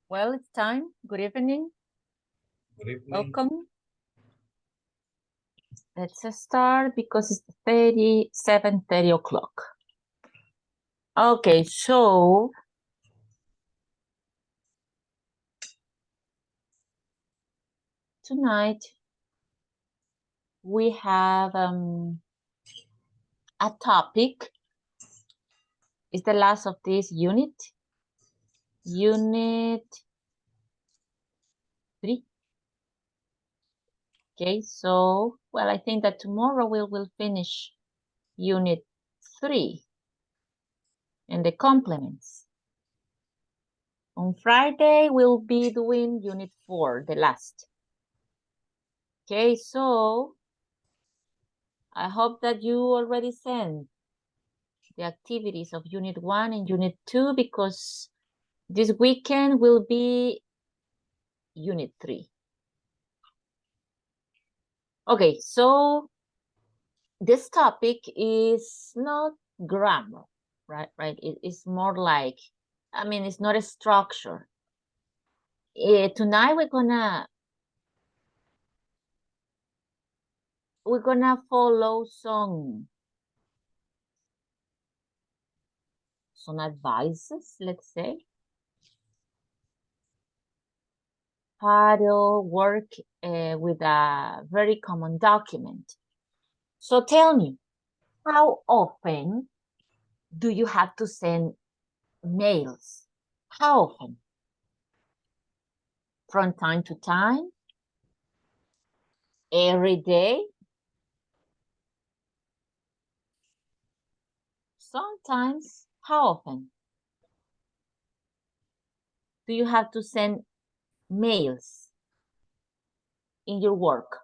Well, it's time. Good evening. Good evening. Welcome. Let's start because it's 7:30 o'clock. Okay, so tonight we have a topic. It's the last of this unit. Unit 3. Okay, so, well, I think that tomorrow we will finish Unit 3 and the complements. On Friday, we'll be doing Unit 4, the last. Okay, so I hope that you already sent the activities of Unit 1 and Unit 2 because this weekend will be Unit 3. Okay, so this topic is not grammar, right? It's more like, I mean, it's not a structure. Tonight we're gonna follow some advices, let's say, how to work with a very common document. So tell me, how often do you have to send mails? How often? From time to time? Every day? Sometimes. How often do you have to send mails in your work?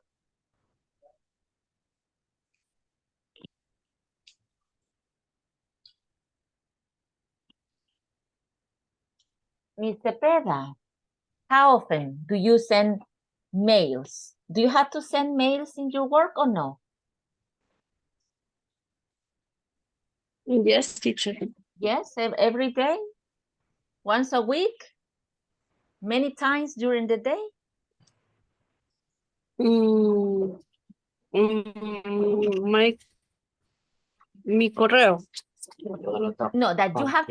Ms. Cepeda, how often do you send mails? Do you have to send mails in your work or no? Yes, teacher. Yes, every day? Once a week? Many times during the day? Mi correo. No, that you have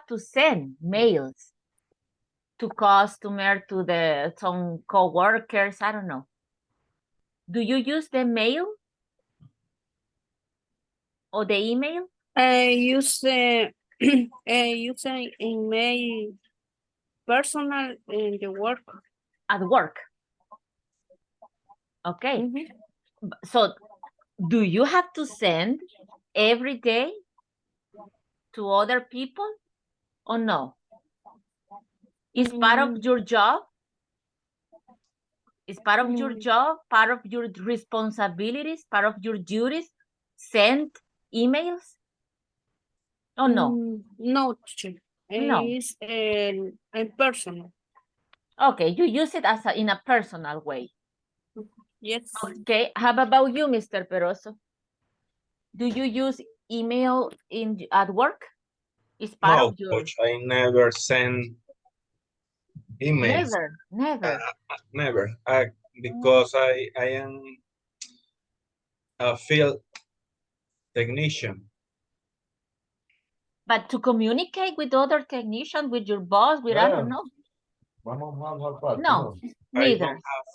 to send mails to customer, to some co-workers, I don't know. Do you use the mail or the email? I use an email personal in the work. At work. Okay. Mm-hmm. So do you have to send every day to other people or no? Is part of your job? Is part of your job, part of your responsibilities, part of your duties, send emails? Oh, no? No, teacher. No. It's a personal. Okay, you use it in a personal way. Yes. Okay, how about you, Mr. Peroso? Do you use email at work? Is part No, of your... coach, I never send emails. Never. Never. Because I am a field technician. But to communicate with other technicians, with your boss, with I don't know. No, I neither. don't have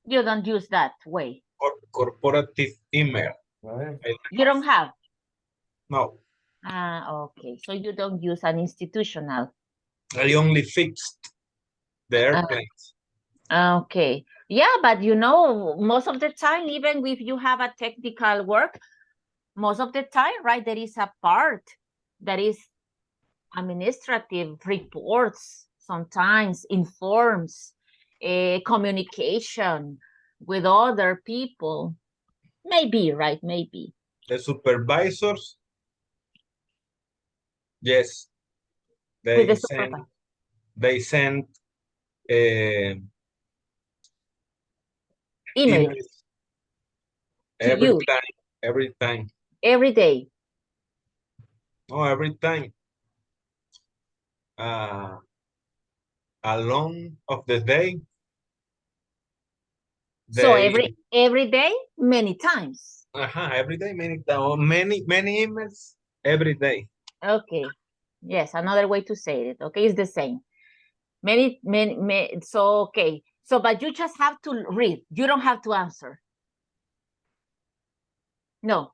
You don't use that way. corporative email. You don't have. No, Okay. So you don't use an institutional. I only fixed the airplanes. Okay. Yeah, but you know, most of the time, even if you have a technical work, most of the time, right, there is a part that is administrative reports, sometimes informs, communication with other people. Maybe, right? Maybe. The supervisors, yes, With the they supervisor. send Email emails to you every time. every day. No, every time. Along of the day. So They, every day, many times. every day, many emails every day. Okay. Yes, another way to say it. Okay, it's the same. Many. So, okay. So, but you just have to read. You don't have to answer. No.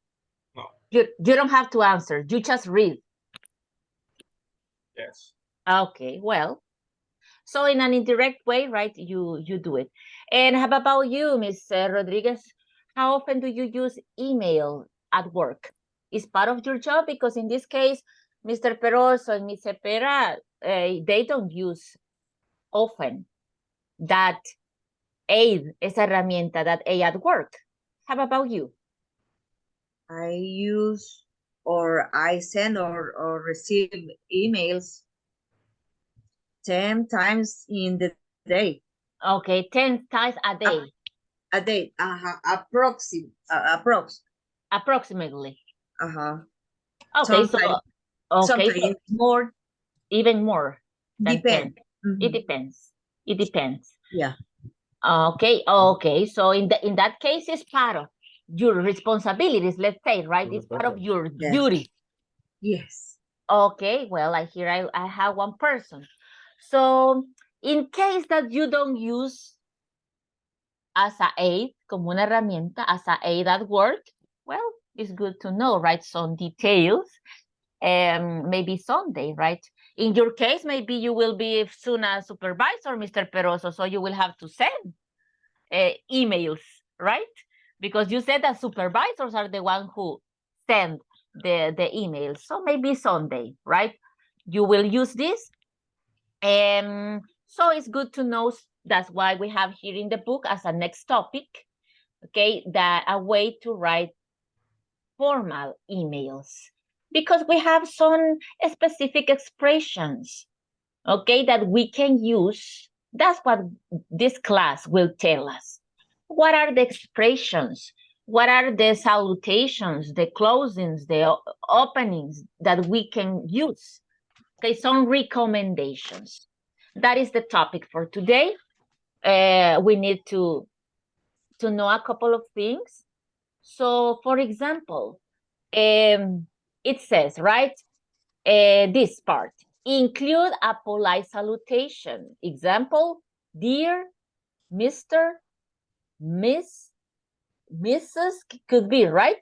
No. You don't have to answer. You just read. Yes. Okay, well. So in an indirect way, right, you do it. And how about you, Ms. Rodriguez? How often do you use email at work? Is part of your job? Because in this case, Mr. Peroso and Ms. Cepera, they don't use often that aid, esa herramienta, that aid at work. How about you? I use or I send or receive emails 10 times in the day. Okay, 10 times a day. A day, Approximately. Okay, Sometimes, sometimes more. Even more than Depend. 10. It depends. It depends. Yeah. Okay. So in that case, it's part of your responsibilities, let's say, right? It's part of your duty. Yes. Okay, well, I have one person. So in case that you don't use as a aid, como una herramienta, as a aid at work, well, it's good to know, right? Some details, maybe Sunday, right? In your case, maybe you will be soon a supervisor, Mr. Peroso, so you will have to send emails, right? Because you said that supervisors are the one who send the emails. So maybe Sunday, right? You will use this. So it's good to know. That's why we have here in the book as a next topic, okay, that a way to write formal emails, because we have some specific expressions, okay, that we can use. That's what this class will tell us. What are the expressions? What are the salutations, the closings, the openings that we can use? Okay, some recommendations. That is the topic for today. We need to know a couple of things. So, for example, it says, right, this part, include a polite salutation. Example, dear, Mr., Miss, Mrs. could be, right?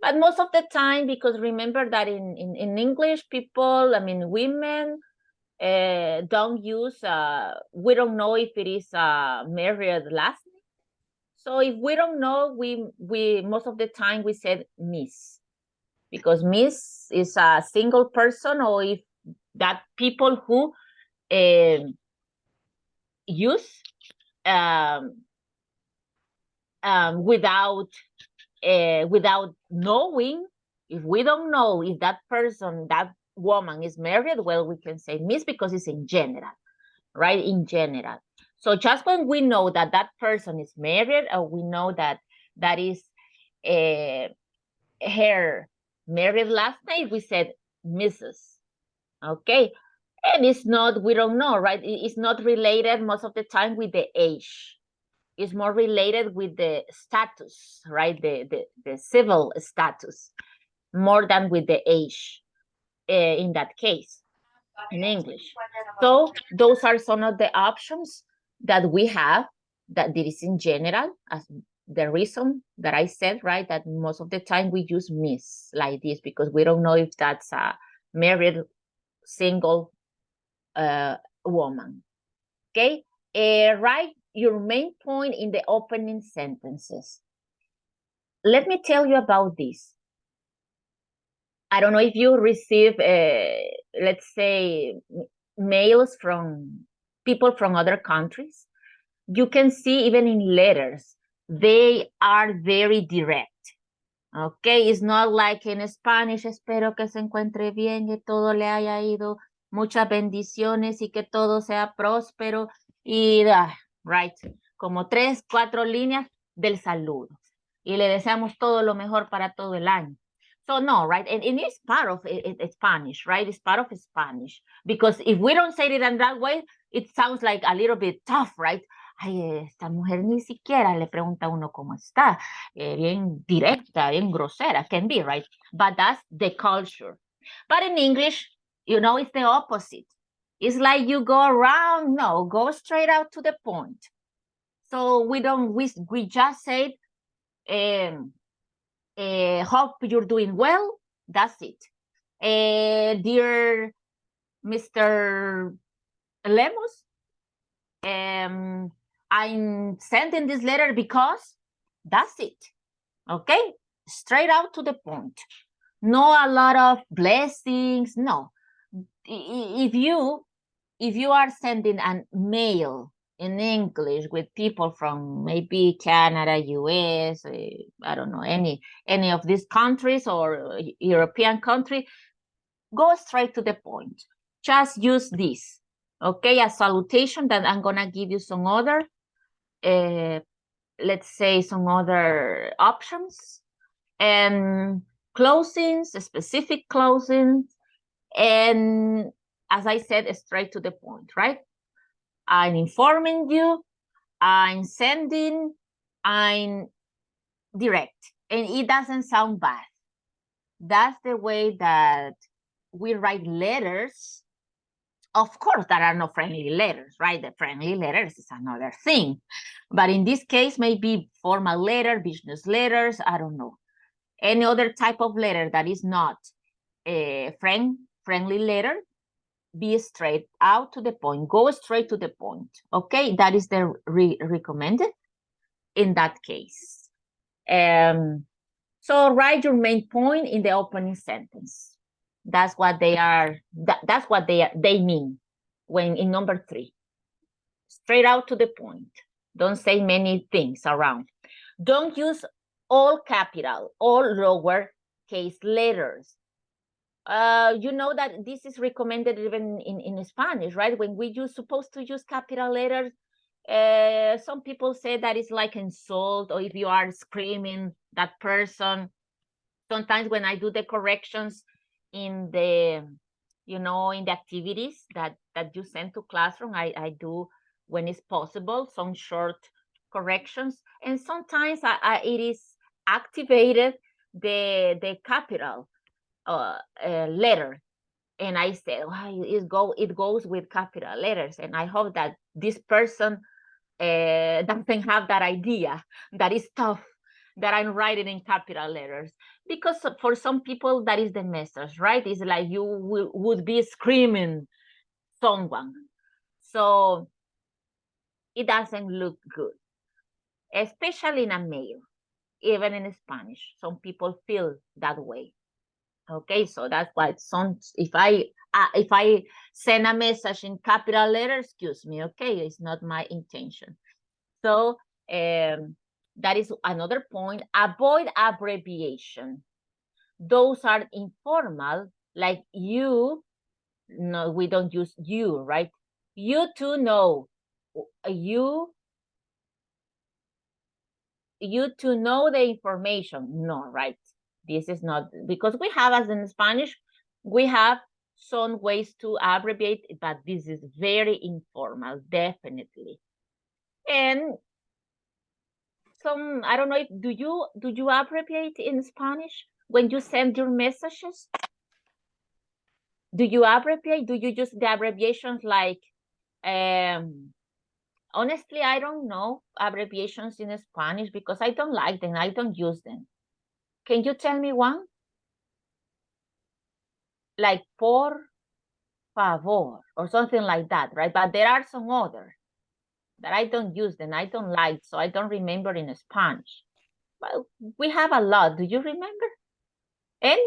But most of the time, because remember that in English, people, I mean, women don't use, we don't know if it is a married last name. So if we don't know, we most of the time we said Miss, because Miss is a single person, or if that people who use without knowing. If we don't know if that person, that woman is married, well, we can say Miss because it's in general, right? In general. So just when we know that that person is married, or we know that that is her married last name, we said Mrs. Okay. And it's not, we don't know, right? It's not related most of the time with the age. is more related with the status, right? The civil status, more than with the age in that case, in English. So those are some of the options that we have, that it is in general, as the reason that I said, right, that most of the time we use Miss like this because we don't know if that's a married single woman. Okay, write your main point in the opening sentences. Let me tell you about this. I don't know if you receive, let's say, mails from people from other countries. You can see even in letters, they are very direct. Okay, it's not like in Spanish, espero que se encuentre bien, que todo le haya ido, muchas bendiciones y que todo sea próspero. Y, right, como 3, 4 líneas del saludo. Y le deseamos todo lo mejor para todo el año. So no, right, and it's part of Spanish, right? It's part of Spanish. Because if we don't say it in that way, it sounds like a little bit tough, right? Ay, esta mujer ni siquiera le pregunta a uno cómo está. Bien directa, bien grosera, can be, right? But that's the culture. But in English, you know, it's the opposite. It's like you go around, no, go straight out to the point. So we just say, hope you're doing well, that's it. Dear Mr. Lemos, I'm sending this letter because that's it. Okay, straight out to the point. No a lot of blessings. No. If you are sending a mail in English with people from maybe Canada, US, I don't know, any of these countries or European country, go straight to the point. Just use this. Okay, a salutation that I'm gonna give you some other, let's say some other options, and closings, specific closings, and as I said, straight to the point, right? I'm informing you, I'm sending, I'm direct, and it doesn't sound bad. That's the way that we write letters. Of course, there are no friendly letters, right? The friendly letters is another thing. But in this case, maybe formal letter, business letters, I don't know. Any other type of letter that is not a friendly letter, be straight out to the point. Go straight to the point, okay? That is the recommended in that case. So write your main point in the opening sentence. That's what they are. That's what they mean when in number 3. Straight out to the point. Don't say many things around. Don't use all capital or lower case letters. You know that this is recommended even in Spanish, right? When we supposed to use capital letters, some people say that it's like insult, or if you are screaming that person. Sometimes when I do the corrections in the, in the activities that you send to classroom, I do, when it's possible, some short corrections, and sometimes it is activated the capital letter, and I said, it goes with capital letters, and I hope that this person doesn't have that idea that is tough that I'm writing in capital letters, because for some people that is the message, right? It's like you would be screaming someone, so it doesn't look good, especially in a mail. Even in Spanish, some people feel that way. Okay, so that's why if I send a message in capital letters, excuse me, okay, it's not my intention. So that is another point. Avoid abbreviation. Those are informal, like you. No, we don't use you, right? You to know. You to know the information. No, right? This is not, because we have, as in Spanish, we have some ways to abbreviate, but this is very informal, definitely. And some, I don't know if, do you abbreviate in Spanish when you send your messages? Do you abbreviate? Do you use the abbreviations like, honestly, I don't know abbreviations in Spanish because I don't like them. I don't use them. Can you tell me one? Like por favor or something like that, right? But there are some other that I don't use them. I don't like, so I don't remember in Spanish. But we have a lot. Do you remember? Any?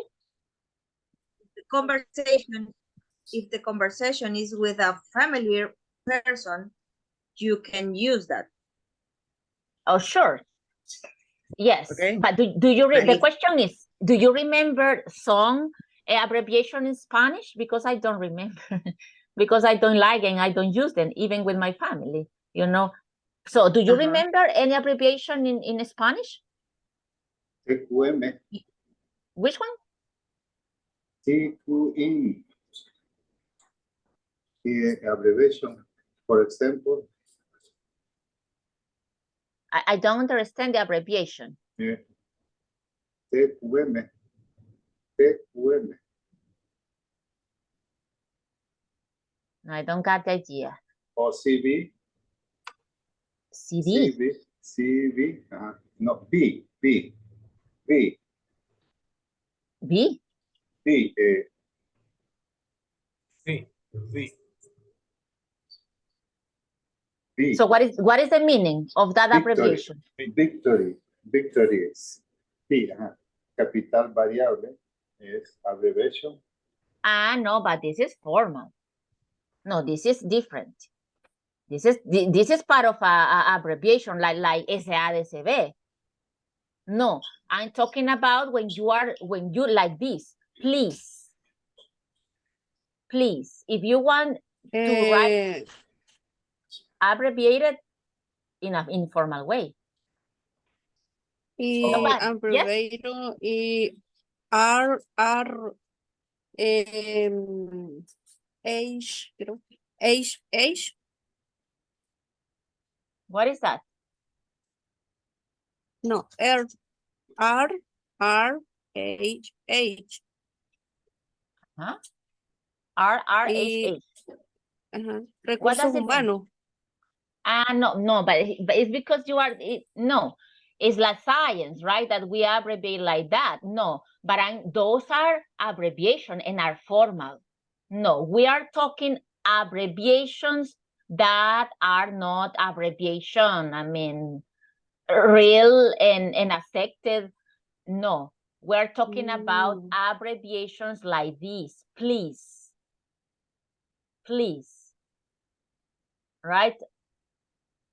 The conversation, if the conversation is with a familiar person, you can use that. Oh, sure. Yes, Okay. but do you the Right. question is, do you remember some abbreviation in Spanish? Because I don't remember, because I don't like and I don't use them, even with my family, you know. So do you remember any abbreviation in Spanish? TQM, Which one? TQM. The abbreviation, for example, I don't understand the abbreviation. TQM, TQM. I don't got the idea. Or CB, CD. CB, no, B, B, B, B? B, Sí, sí. B. So what is the meaning of that Victory. abbreviation? Victory es B, capital variable es abbreviation. Ah, no, but this is formal. No, this is different. This is part of a abbreviation like SADCB. No, I'm talking about when you like this, please. Please, if you want to write abbreviated in an informal way. Y No, but, abbreviator y R, H, creo. H. What is that? No, R, H. Huh? RRHH. Ajá. What does Recursos it mean? humanos. No, but it's because you are, no, it's like science, right? That we abbreviate like that. No, but those are abbreviation and are formal. No, we are talking abbreviations that are not abbreviation. I mean, real and accepted. No, we're talking about abbreviations like this. Please. Please. Right?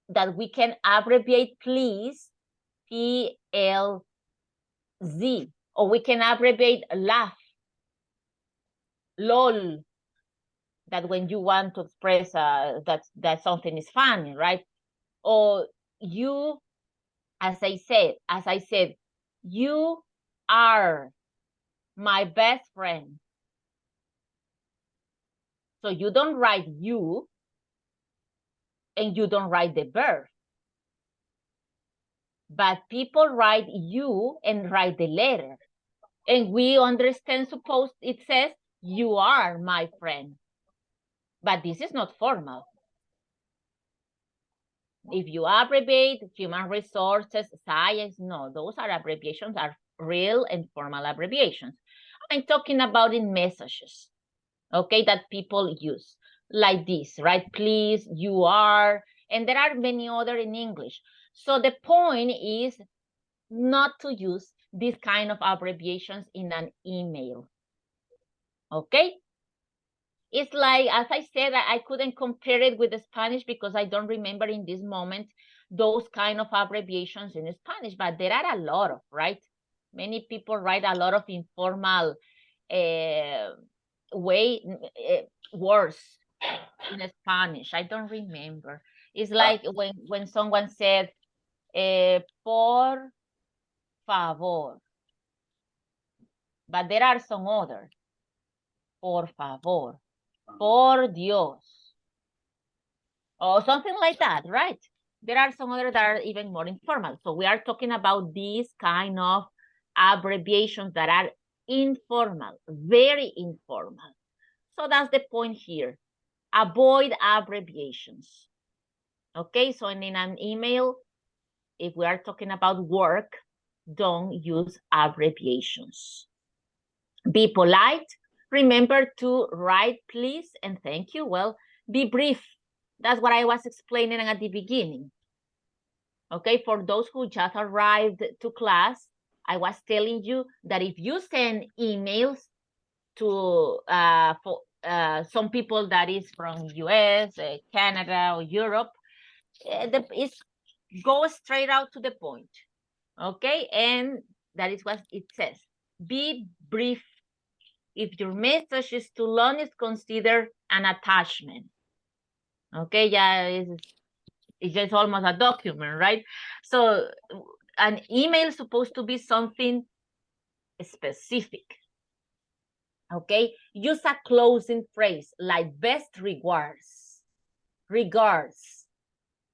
That we can abbreviate please, PLZ, or we can abbreviate laugh, LOL, that when you want to express that something is funny, right? Or you, as I said, you are my best friend. So you don't write you, and you don't write the verb. But people write you and write the letter. And we understand, suppose it says, you are my friend. But this is not formal. If you abbreviate human resources, science, no, those are abbreviations, are real and formal abbreviations. I'm talking about in messages, okay, that people use like this, right? Please, you are, and there are many other in English. So the point is not to use these kind of abbreviations in an email, okay? It's like, as I said, I couldn't compare it with the Spanish because I don't remember in this moment those kind of abbreviations in Spanish, but there are a lot of, right? Many people write a lot of informal words in Spanish. I don't remember. It's like when someone said, por favor. But there are some others. Por favor. Por Dios. Or something like that, right? There are some others that are even more informal. So we are talking about these kind of abbreviations that are informal, very informal. So that's the point here. Avoid abbreviations. Okay, so in an email, if we are talking about work, don't use abbreviations. Be polite. Remember to write please and thank you. Well, be brief. That's what I was explaining at the beginning. Okay, for those who just arrived to class, I was telling you that if you send emails to some people that is from US, Canada, or Europe, it's go straight out to the point. Okay, and that is what it says. Be brief. If your message is too long, it's considered an attachment. Okay, yeah, it's just almost a document, right? So an email is supposed to be something specific. Okay, use a closing phrase like best regards. Regards.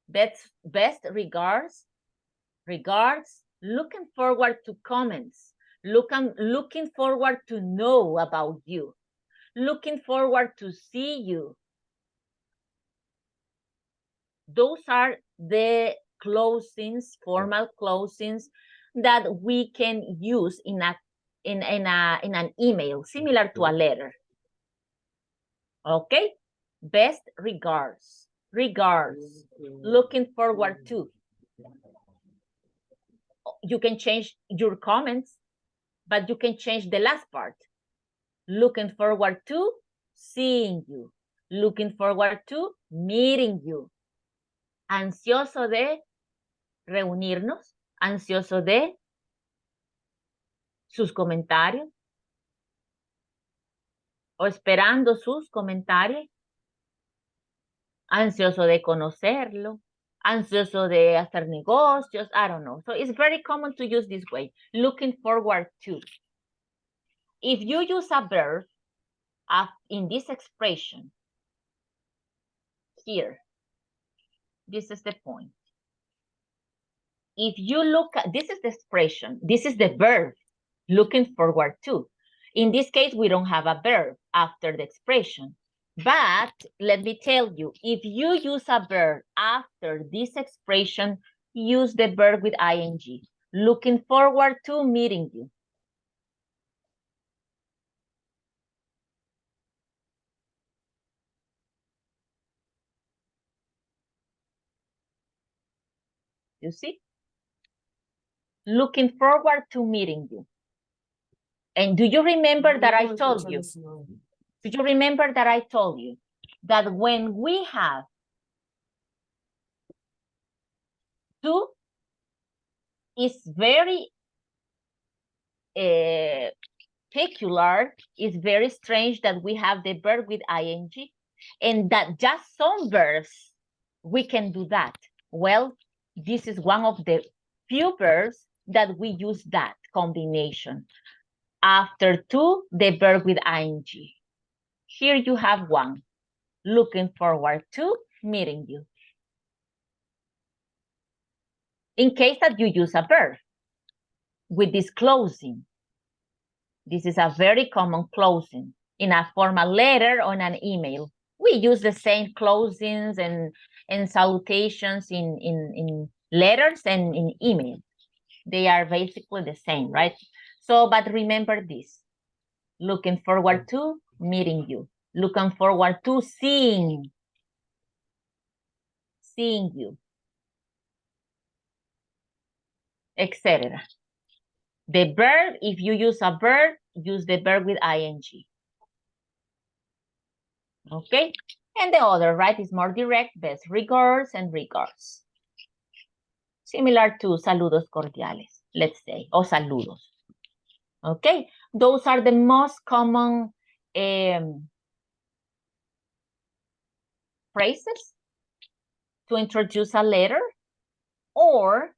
Best regards. Regards. Looking forward to comments. Looking forward to know about you. Looking forward to see you. Those are the closings, formal closings that we can use in an email, similar to a letter. Okay? Best regards. Regards. Looking forward to. You can change your comments, but you can change the last part. Looking forward to seeing you. Looking forward to meeting you. Ansioso de reunirnos. Ansioso de sus comentarios. O esperando sus comentarios. Ansioso de conocerlo. Ansioso de hacer negocios. I don't know. So it's very common to use this way. Looking forward to. If you use a verb in this expression, here, this is the point. If you look at, this is the expression, this is the verb, looking forward to. In this case, we don't have a verb after the expression. But let me tell you, if you use a verb after this expression, use the verb with ing. Looking forward to meeting you. You see? Looking forward to meeting you. And do you remember that I told you? Do you remember that I told you that when we have to, it's very peculiar, it's very strange that we have the verb with ing and that just some verbs we can do that. Well, this is one of the few verbs that we use that combination. After to, the verb with ing. Here you have one. Looking forward to meeting you. In case that you use a verb with this closing. This is a very common closing in a formal letter or in an email. We use the same closings and salutations in letters and in email. They are basically the same, right? So, but remember this. Looking forward to meeting you. Looking forward to seeing you, etc. The verb, if you use a verb, use the verb with ing. Okay? And the other, right, is more direct, best regards and regards. Similar to saludos cordiales, let's say, or saludos. Okay? Those are the most common phrases to introduce a letter or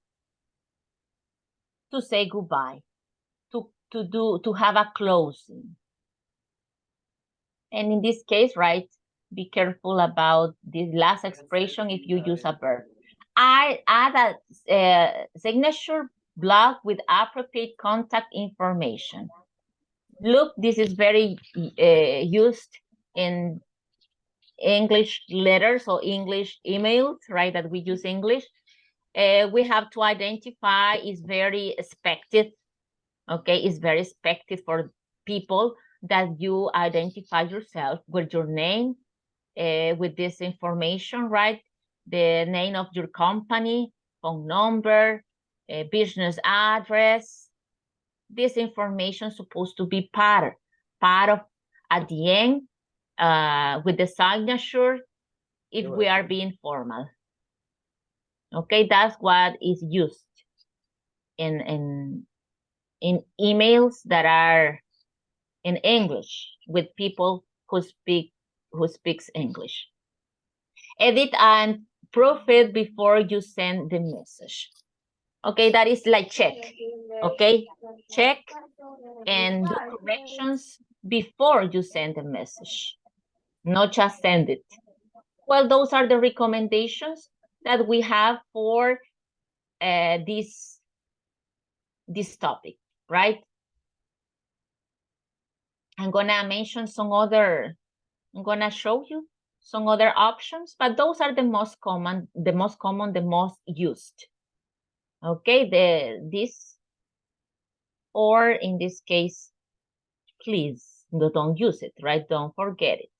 to say goodbye, to have a closing. And in this case, right, be careful about this last expression if you use a verb. I add a signature block with appropriate contact information. Look, this is very used in English letters or English emails, right? That we use English. We have to identify is very expected. Okay, it's very expected for people that you identify yourself with your name, with this information, right? The name of your company, phone number, business address. This information is supposed to be part of at the end with the signature if we are being formal. Okay, that's what is used in emails that are in English with people who speaks English. Edit and proof it before you send the message. Okay, that is like check. Okay, check and do corrections before you send the message, not just send it. Well, those are the recommendations that we have for this topic, right? I'm gonna mention some other, I'm gonna show you some other options, but those are the most common, the most used. Okay, this, or in this case, please don't use it, right? Don't forget it.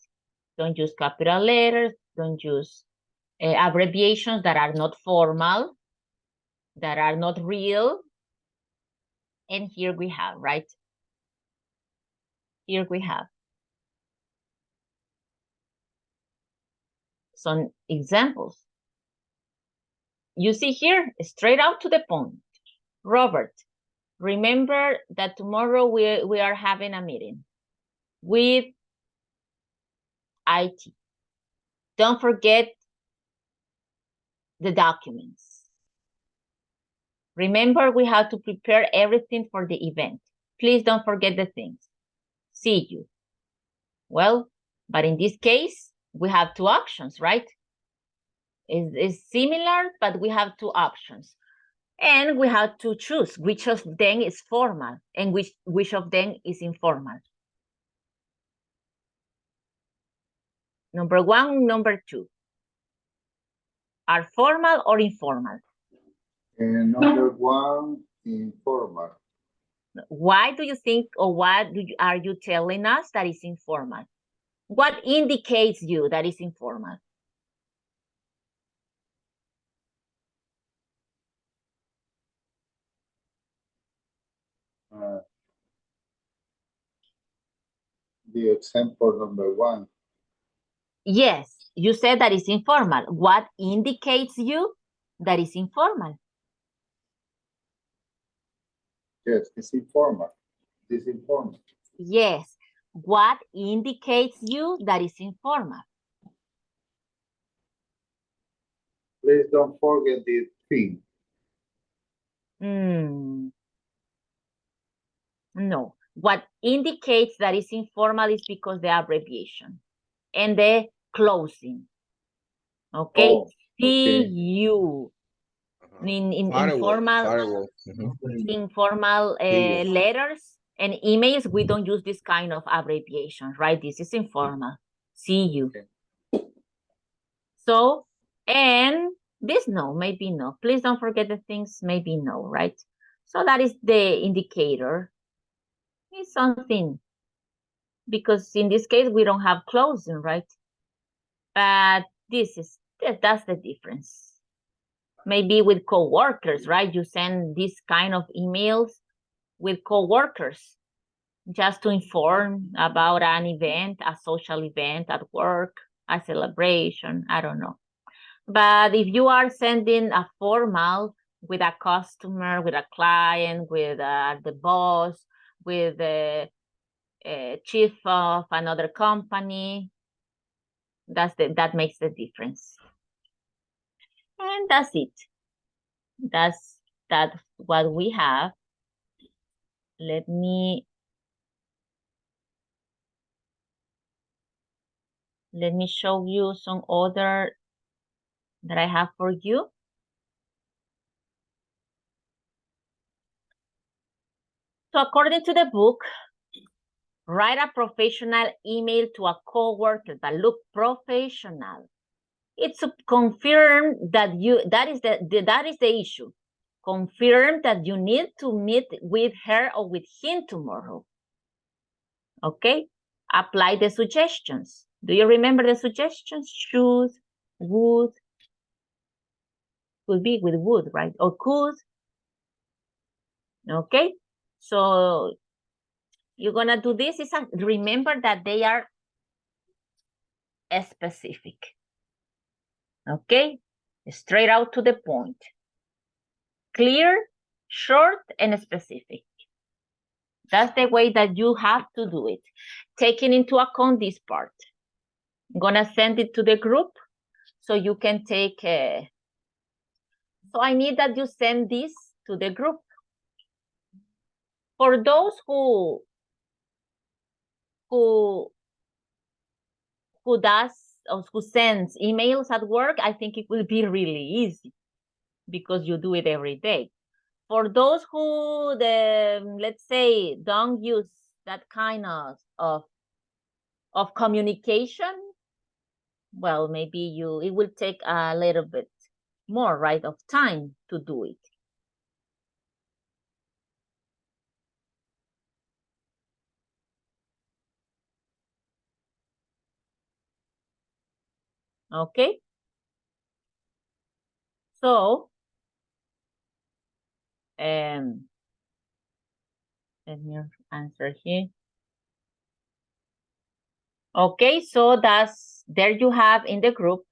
Don't use capital letters, don't use abbreviations that are not formal, that are not real. And here we have, right? Here we have some examples. You see here, straight out to the point. Robert, remember that tomorrow we are having a meeting with IT. Don't forget the documents. Remember, we have to prepare everything for the event. Please don't forget the things. See you. Well, but in this case, we have two options, right? It's similar, but we have two options. And we have to choose which of them is formal and which of them is informal. Number one, number two. Are formal or informal? And number one, informal. Why do you think, or what are you telling us that is informal? What indicates you that is informal? The example number one. Yes, you said that is informal. What indicates you that is informal? Yes, it's informal. It's informal. Yes. What indicates you that is informal? Please don't forget the thing. No. What indicates that is informal is because the abbreviation and the closing. Okay. Oh, okay. CU. In informal informal letters and emails, we don't use this kind of abbreviation, right? This is informal. See you. Okay. So, and this no, maybe no. Please don't forget the things, maybe no, right? So that is the indicator. It's something, because in this case, we don't have closing, right? But that's the difference. Maybe with coworkers, right? You send this kind of emails with coworkers just to inform about an event, a social event at work, a celebration, I don't know. But if you are sending a formal with a customer, with a client, with the boss, with the chief of another company, that makes the difference. And that's it. That's what we have. Let me show you some other that I have for you. So according to the book, write a professional email to a coworker that look professional. It's to confirm that that is the issue. Confirm that you need to meet with her or with him tomorrow. Okay? Apply the suggestions. Do you remember the suggestions? Should, would, could be with would, right? Or could. Okay? So you're gonna do this. Remember that they are specific. Okay? Straight out to the point. Clear, short, and specific. That's the way that you have to do it. Taking into account this part. I'm gonna send it to the group so you can take so I need that you send this to the group. For those who does or who sends emails at work, I think it will be really easy because you do it every day. For those who let's say don't use that kind of communication, well, maybe it will take a little bit more, right, of time to do it. Okay. So, let me answer here. Okay, so there you have in the group.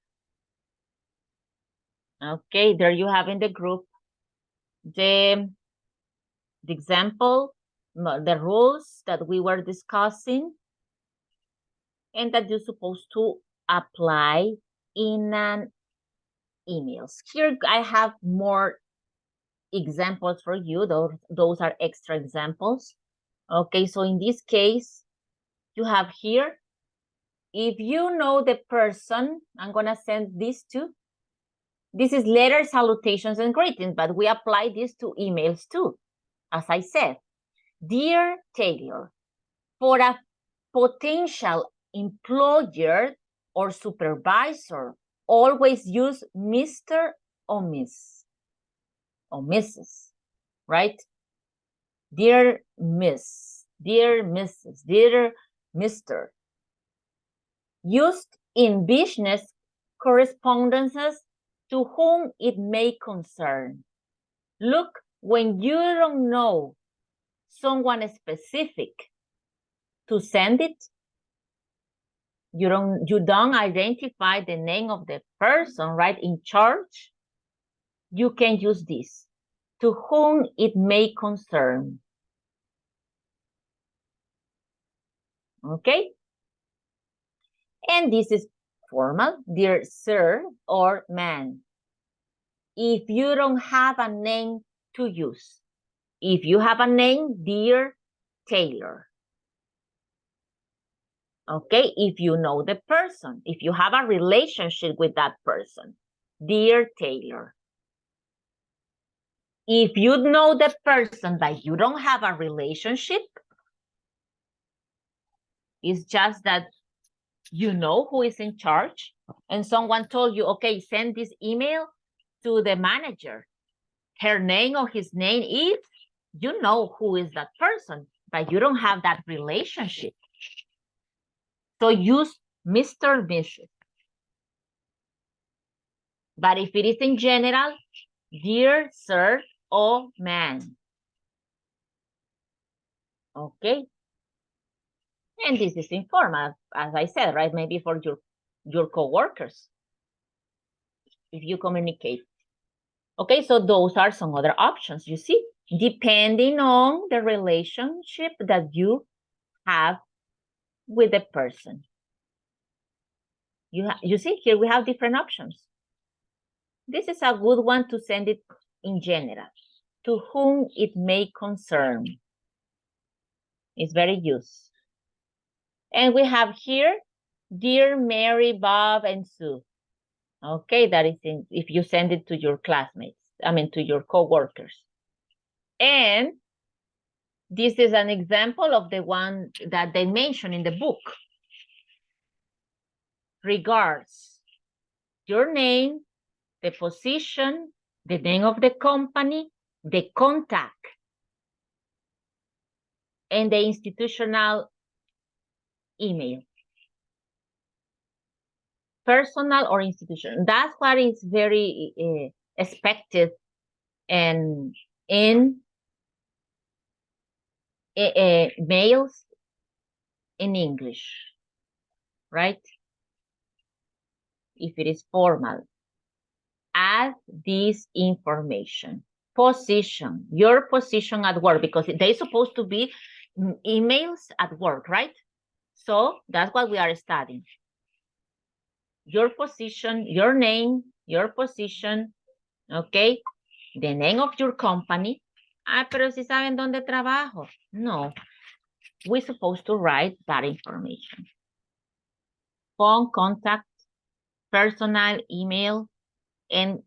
Okay, there you have in the group the example, the rules that we were discussing and that you're supposed to apply in an emails. Here I have more examples for you. Those are extra examples. Okay, so in this case, you have here, if you know the person, I'm gonna send this to. This is letters, salutations, and greetings, but we apply this to emails too. As I said, dear Taylor, for a potential employer or supervisor, always use Mr. or Miss or Mrs., right? Dear Miss, dear Mrs., dear Mr. Used in business correspondences to whom it may concern. Look, when you don't know someone specific to send it, you don't identify the name of the person, right, in charge, you can use this, to whom it may concern. Okay? And this is formal, dear sir or man. If you don't have a name to use, if you have a name, dear Taylor. Okay, if you know the person, if you have a relationship with that person, dear Taylor. If you know the person but you don't have a relationship, it's just that you know who is in charge and someone told you, okay, send this email to the manager. Her name or his name is, you know who is that person, but you don't have that relationship. So use Mr. Mrs. But if it is in general, dear sir or man. Okay. And this is informal, as I said, right? Maybe for your coworkers, if you communicate. Okay, so those are some other options, you see, depending on the relationship that you have with the person. You see, here we have different options. This is a good one to send it in general, to whom it may concern. It's very used. And we have here, dear Mary, Bob, and Sue. Okay, that is if you send it to your classmates, to your co-workers. And This is an example of the one that they mention in the book. Regards, your name, the position, the name of the company, the contact, and the institutional email. Personal or institutional. That's what is very expected and in mails in English, right? If it is formal, add this information. Position, your position at work, because they're supposed to be emails at work, right? So that's what we are studying. Your position, your name, your position, okay? The name of your company. Ah, pero si saben dónde trabajo. No, we're supposed to write that information. Phone contact, personal email, and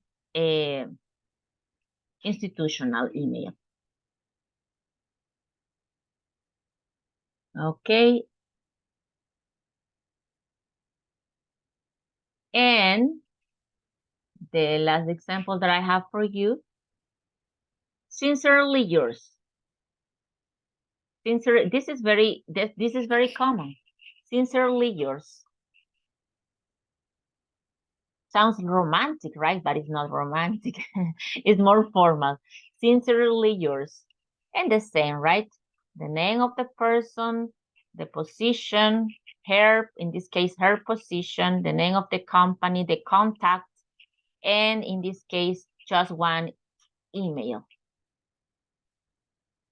institutional email. Okay. And the last example that I have for you, sincerely yours. This is very common. Sincerely yours. Sounds romantic, right? But it's not romantic. It's more formal. Sincerely yours. And the same, right? The name of the person, the position, her, in this case, her position, the name of the company, the contact, and in this case, just one email.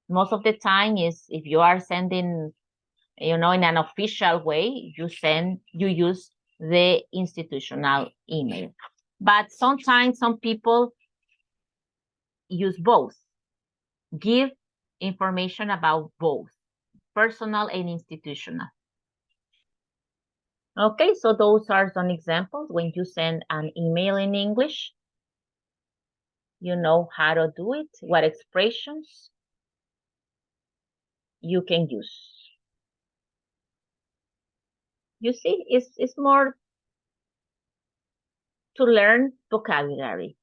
Most of the time is if you are sending, in an official way, you use the institutional email. But sometimes some people use both. Give information about both, personal and institutional. Okay, so those are some examples. When you send an email in English, you know how to do it, what expressions you can use. You see, it's more to learn vocabulary,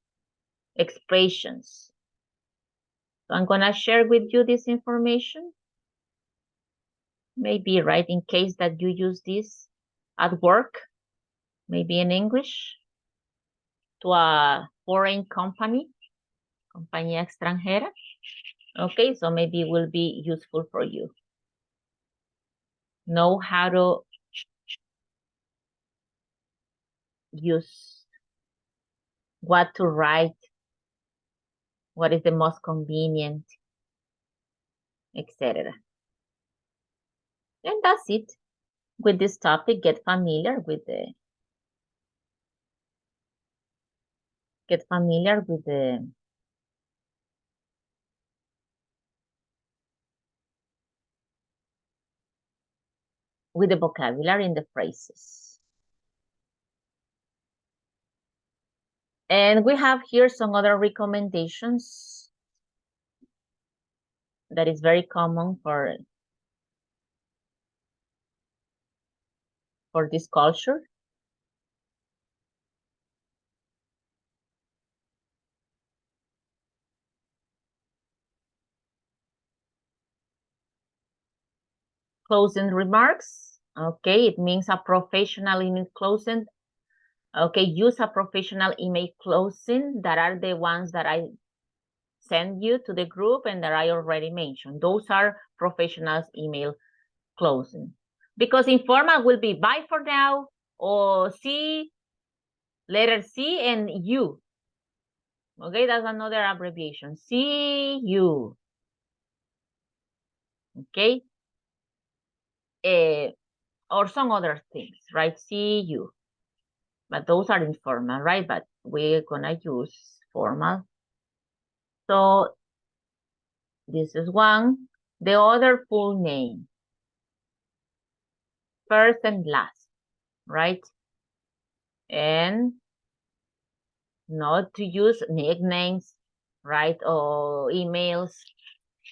expressions. So I'm gonna share with you this information. Maybe, right, in case that you use this at work, maybe in English, to a foreign company, compañía extranjera. Okay, so maybe it will be useful for you. Know how to use, what to write, what is the most convenient, etc. And that's it. With this topic, get familiar with the vocabulary and the phrases. And we have here some other recommendations that is very common for this culture. Closing remarks. Okay, it means a professional email closing. Okay, use a professional email closing. That are the ones that I send you to the group and that I already mentioned. Those are professionals email closing. Because informal will be bye for now, or see, letter C and you. Okay, that's another abbreviation. See you. Okay. Or some other things, right? See you. But those are informal, right? But we're gonna use formal. So this is one. The other full name. First and last, right? And not to use nicknames, right? Or emails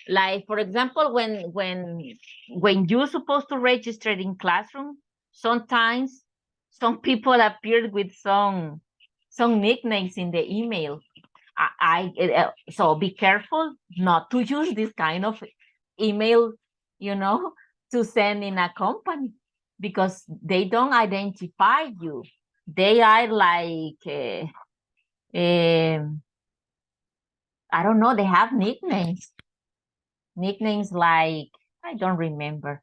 Like, for example, when you're supposed to register in classroom, sometimes some people appeared with some nicknames in the email. So be careful not to use this kind of email, to send in a company, because they don't identify you. They are like, I don't know, they have nicknames like, I don't remember,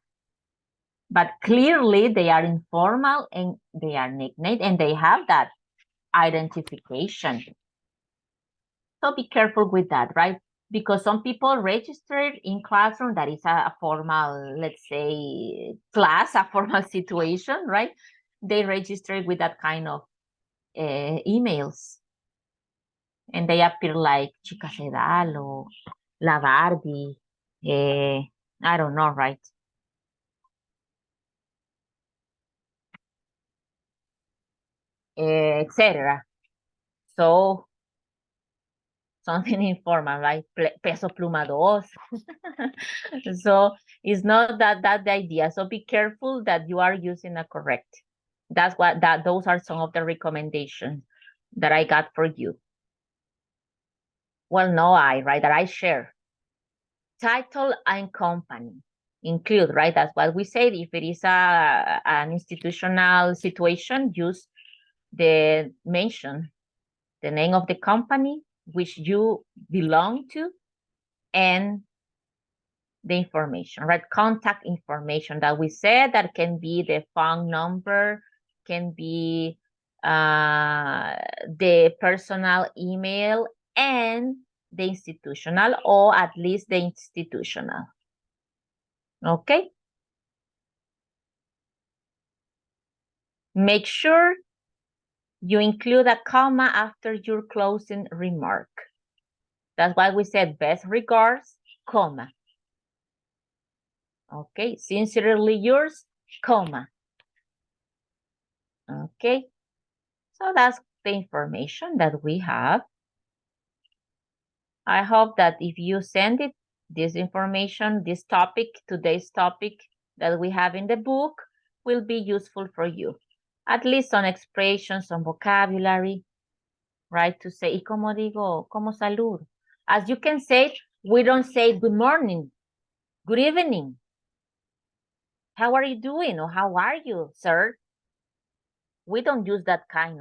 but clearly they are informal and they are nicknamed and they have that identification. So be careful with that, right? Because some people registered in classroom that is a formal, let's say, class, a formal situation, right? They registered with that kind of emails. And they appear like Chica Sedal or La Barbie. I don't know, right? Etc. So something informal, right? Peso pluma dos. So it's not that the idea. So be careful that you are using a correct. Those are some of the recommendations that I got for you. Well, no, that I share. Title and company include, right? That's what we said. If it is an institutional situation, use mention the name of the company which you belong to and the information, right? Contact information that we said, that can be the phone number, can be the personal email and the institutional, or at least the institutional. Okay? Make sure you include a comma after your closing remark. That's why we said best regards, comma. Okay, sincerely yours, comma. Okay, so that's the information that we have. I hope that if you send it, this information, this topic, today's topic that we have in the book will be useful for you. At least some expressions, some vocabulary, right? To say, ¿y cómo digo, cómo salud? As you can say, we don't say good morning, good evening. How are you doing? Or how are you, sir? We don't use that kind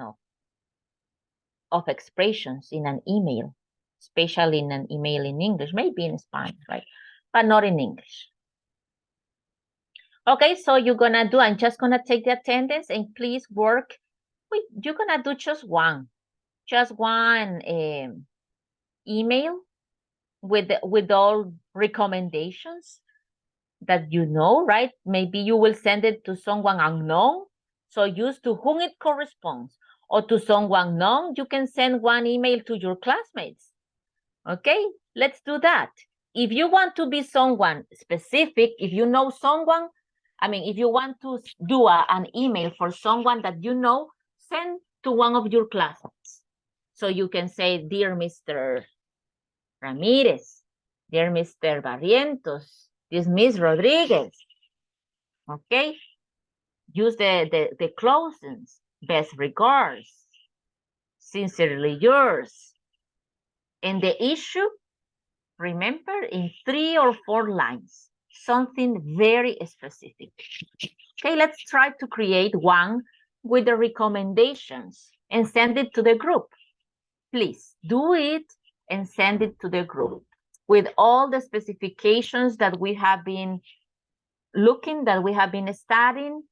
of expressions in an email, especially in an email in English, maybe in Spanish, right? But not in English. Okay, so you're gonna do, I'm just gonna take the attendance and please work. You're gonna do just one email with all recommendations that you know, right? Maybe you will send it to someone unknown. So use to whom it corresponds. Or to someone known, you can send one email to your classmates. Okay, let's do that. If you want to be someone specific, if you know someone, if you want to do an email for someone that you know, send to one of your classmates. So you can say, dear Mr. Ramirez, dear Mr. Barrientos, this Miss Rodriguez. Okay, use the closings. Best regards, sincerely yours. And the issue, remember, in 3 or 4 lines, something very specific. Okay, let's try to create one with the recommendations and send it to the group. Please do it and send it to the group with all the specifications that we have been studying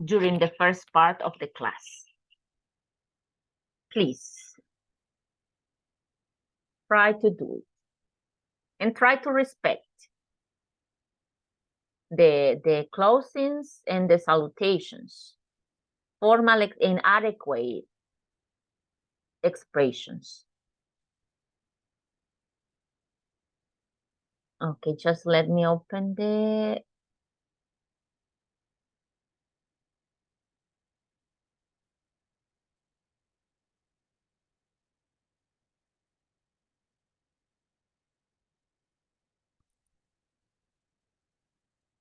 during the first part of the class. Please try to do it and try to respect the closings and the salutations, formal and adequate expressions. Okay, just let me open the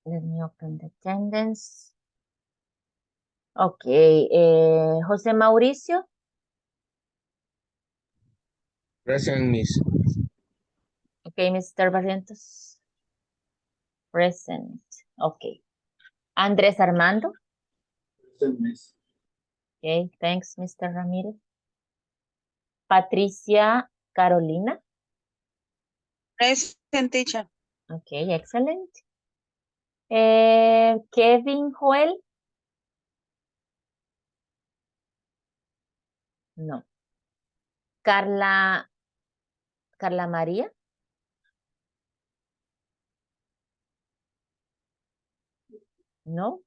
Let me open the attendance. Okay, Jose Mauricio. Present, Miss. Okay, Mr. Barrientos. Present. Okay. Andres Armando. Present, Miss. Okay, thanks, Mr. Ramirez. Patricia Carolina. Present, teacher. Okay, excellent. Kevin Joel. No. Carla María. No.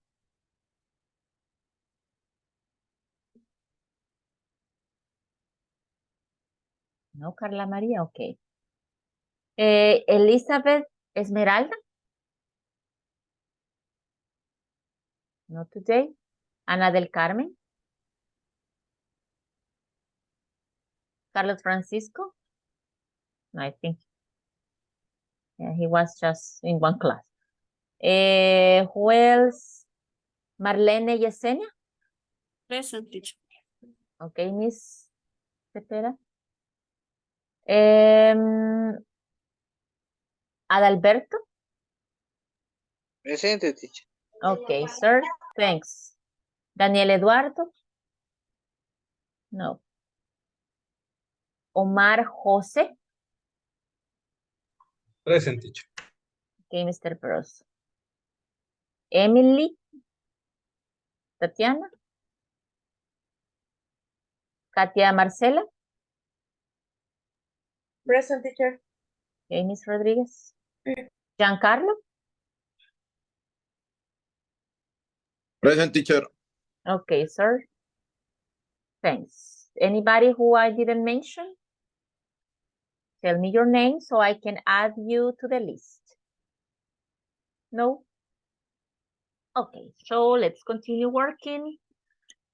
No, Carla María, okay. Elizabeth Esmeralda. Not today. Ana del Carmen. Carlos Francisco. No, I think he was just in one class. Who else? Marlene Yesenia. Present, teacher. Okay, Miss Cepeda. Adalberto. Presente, teacher. Okay, sir. Thanks. Daniel Eduardo. No. Omar Jose. Present, teacher. Okay, Mr. Bros. Emily. Tatiana. Katia Marcela. Present, teacher. Okay, Miss Rodriguez. Giancarlo. Present, teacher. Okay, sir. Thanks. Anybody who I didn't mention? Tell me your name so I can add you to the list. No? Okay, so let's continue working.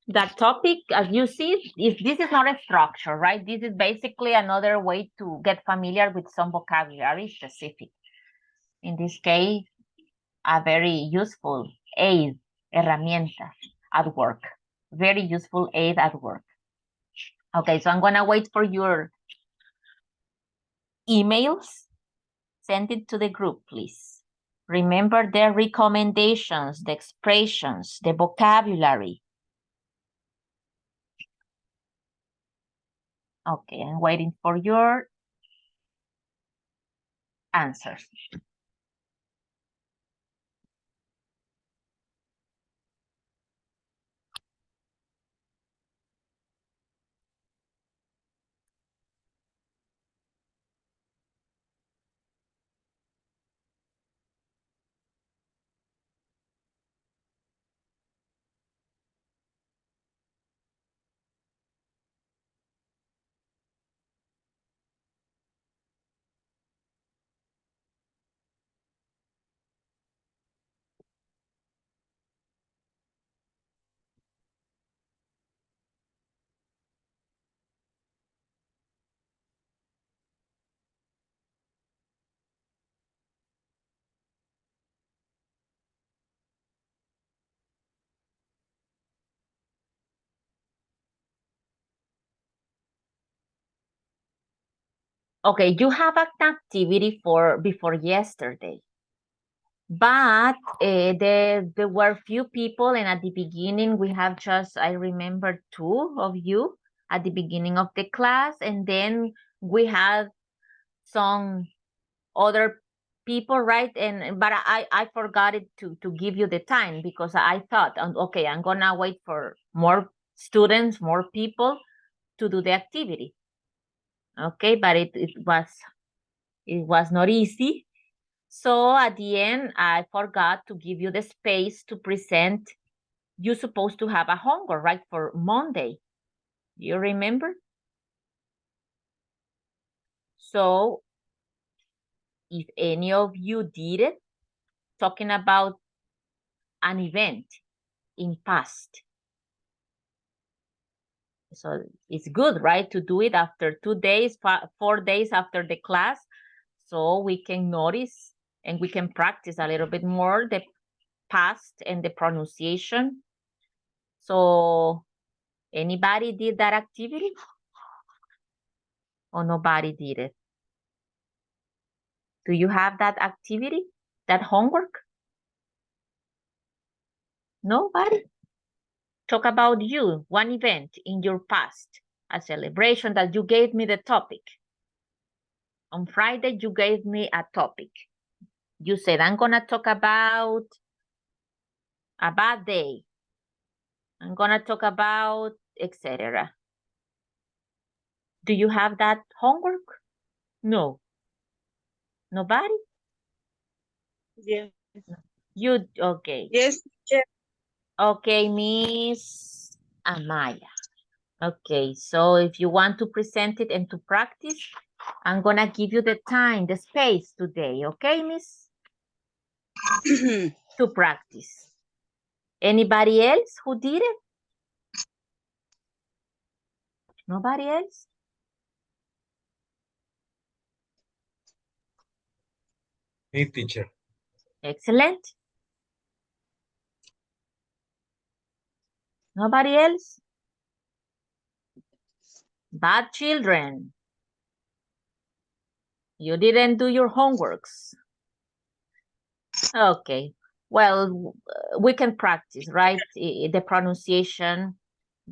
That topic, as you see, this is not a structure, right? This is basically another way to get familiar with some vocabulary specific. In this case, a very useful aid, herramienta at work. Very useful aid at work. Okay, so I'm gonna wait for your emails. Send it to the group, please. Remember the recommendations, the expressions, the vocabulary. Okay, I'm waiting for your answers. Okay, you have an activity for before yesterday, but there were few people, and at the beginning we have just, I remember 2 of you at the beginning of the class, and then we had some other people, right? But I forgot it to give you the time because I thought, okay, I'm gonna wait for more students, more people to do the activity. Okay, but it was not easy. So at the end, I forgot to give you the space to present. You're supposed to have a homework, right, for Monday. Do you remember? So if any of you did it, talking about an event in past. So it's good, right, to do it after 2 days, 4 days after the class, so we can notice and we can practice a little bit more the past and the pronunciation. So anybody did that activity? Or nobody did it? Do you have that activity, that homework? Nobody? Talk about you, one event in your past, a celebration that you gave me the topic. On Friday, you gave me a topic. You said, I'm gonna talk about a bad day. I'm gonna talk about, etc. Do you have that homework? No. Nobody? Yes. You, okay. Yes, teacher. Okay, Miss Amaya. Okay, so if you want to present it and to practice, I'm gonna give you the time, the space today, okay, Miss? To practice. Anybody else who did it? Nobody else? Me, teacher. Excellent. Nobody else? Bad children. You didn't do your homeworks. Okay, well, we can practice, right? The pronunciation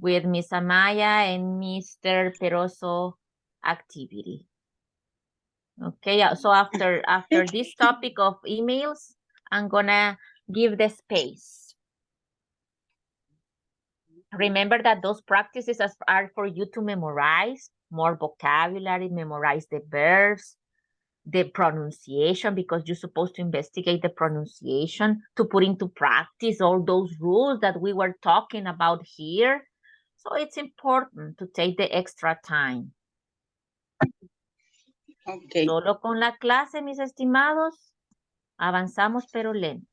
with Miss Amaya and Mr. Peroso activity. Okay, so after this topic of emails, I'm gonna give the space. Remember that those practices are for you to memorize more vocabulary, memorize the verbs, the pronunciation, because you're supposed to investigate the pronunciation, to put into practice all those rules that we were talking about here. So it's important to take the extra time. Okay. Solo con la clase, mis estimados, avanzamos pero lento.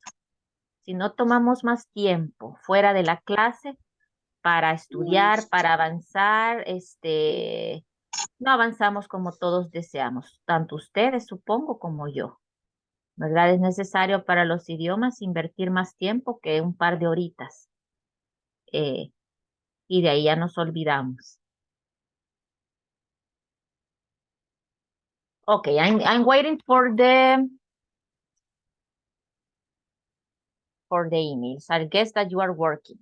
Si no tomamos más tiempo fuera de la clase para estudiar, para avanzar, no avanzamos como todos deseamos, tanto ustedes, supongo, como yo. ¿Verdad? Es necesario para los idiomas invertir más tiempo que un par de horitas. Y de ahí ya nos olvidamos. Okay, I'm waiting for the emails. I guess that you are working.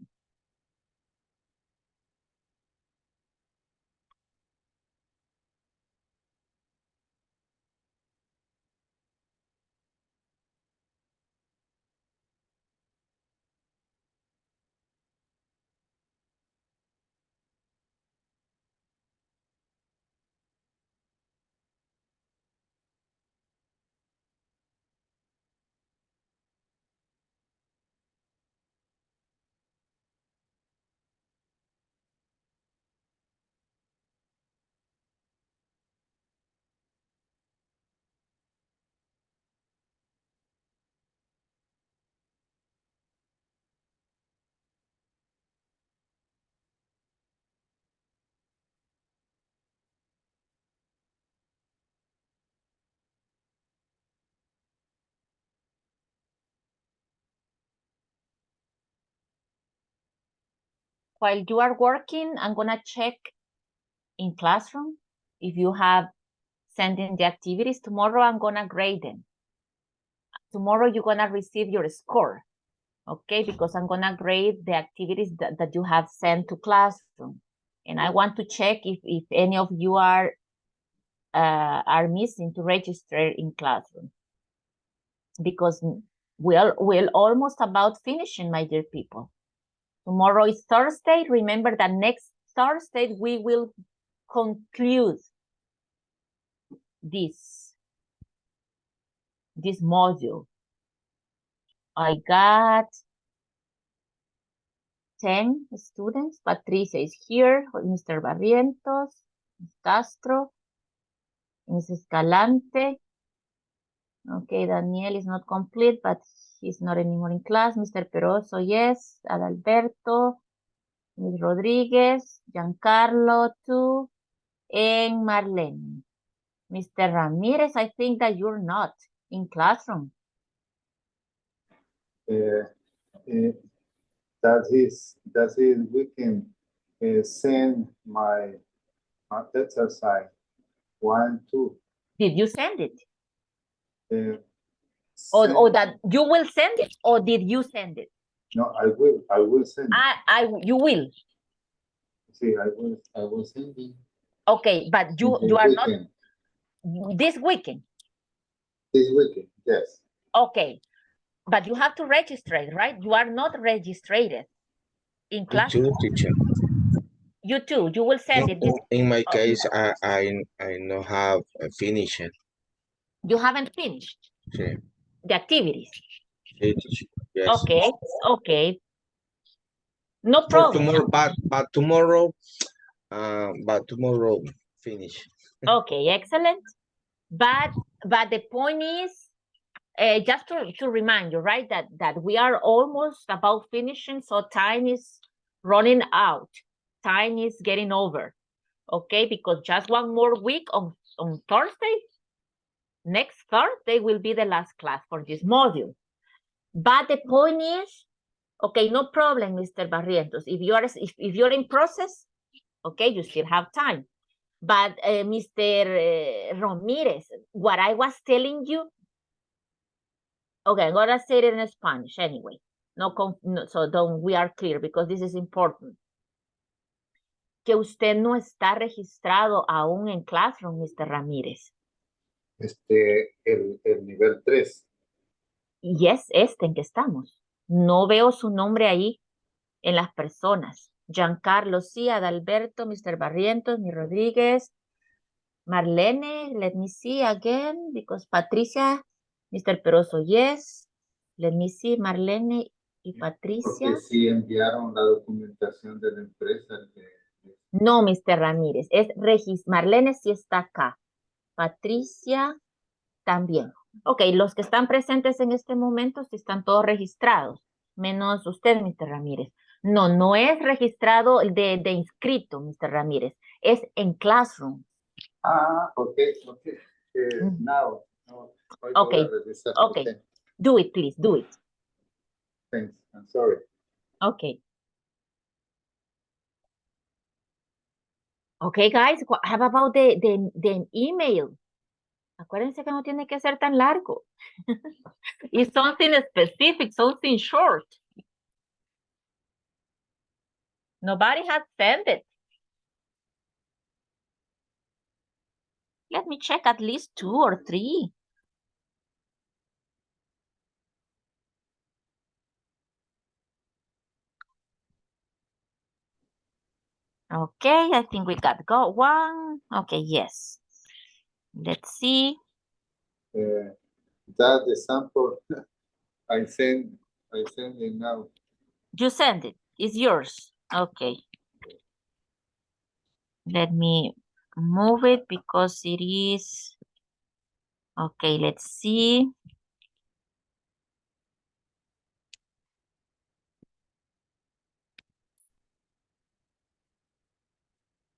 While you are working, I'm gonna check in classroom if you have sent in the activities. Tomorrow I'm gonna grade them. Tomorrow you're gonna receive your score, okay? Because I'm gonna grade the activities that you have sent to classroom. And I want to check if any of you are missing to register in classroom. Because we're almost about finishing, my dear people. Tomorrow is Thursday. Remember that next Thursday we will conclude this module. I got 10 students. Patricia is here, Mr. Barrientos, Ms. Castro, Ms. Escalante. Okay, Daniel is not complete, but he's not anymore in class. Mr. Peroso, yes. Adalberto, Ms. Rodriguez, Giancarlo, too, and Marlene. Mr. Ramirez, I think that you're not in classroom. That is we can send my exercise 1, 2. Did you send it? Or Send- that you will send it, or did you send it? No, I will send it. You will. See, I will send it. Okay, but you in the are weekend. not this weekend. This weekend, yes. Okay, but you have to register it, right? You are not registered in Me class. too, teacher. You too. You will send it. In my case, I know have finished it. You haven't finished Sí, the activities. sí, teacher. Yes. Okay, okay. No For problem. tomorrow, but tomorrow finish. Okay, excellent. But the point is, just to remind you, right, that we are almost about finishing, so time is running out. Time is getting over. Okay, because just one more week on Thursday, next Thursday will be the last class for this module. But the point is, okay, no problem, Mr. Barrientos. If you're in process, okay, you still have time. But Mr. Ramirez, what I was telling you, okay, I'm gonna say it in Spanish anyway. We are clear because this is important. Que usted no está registrado aún en Classroom, Mr. Ramírez. El nivel 3. Yes, en que estamos. No veo su nombre ahí en las personas. Giancarlo, sí, Adalberto, Mr. Barrientos, mi Rodríguez, Marlene, let me see again, because Patricia, Mr. Peroso, yes. Let me see, Marlene y Patricia. Porque sí enviaron la documentación de la empresa. No, Mr. Ramírez, Marlene sí está acá. Patricia también. Ok, los que están presentes en este momento sí están todos registrados, menos usted, Mr. Ramírez. No es registrado de inscrito, Mr. Ramírez, es en Classroom. Ok. Now. Okay. Do it, please, do it. Thanks, I'm sorry. Okay. Okay, guys, how about the email? Acuérdense que no tiene que ser tan largo. It's something specific, something short. Nobody has sent it. Let me check at least 2 or 3. Okay, I think we got one. Okay, yes. Let's see. That the sample I send it now. You send it. It's yours. Okay. Let me move it because it is. Okay, let's see.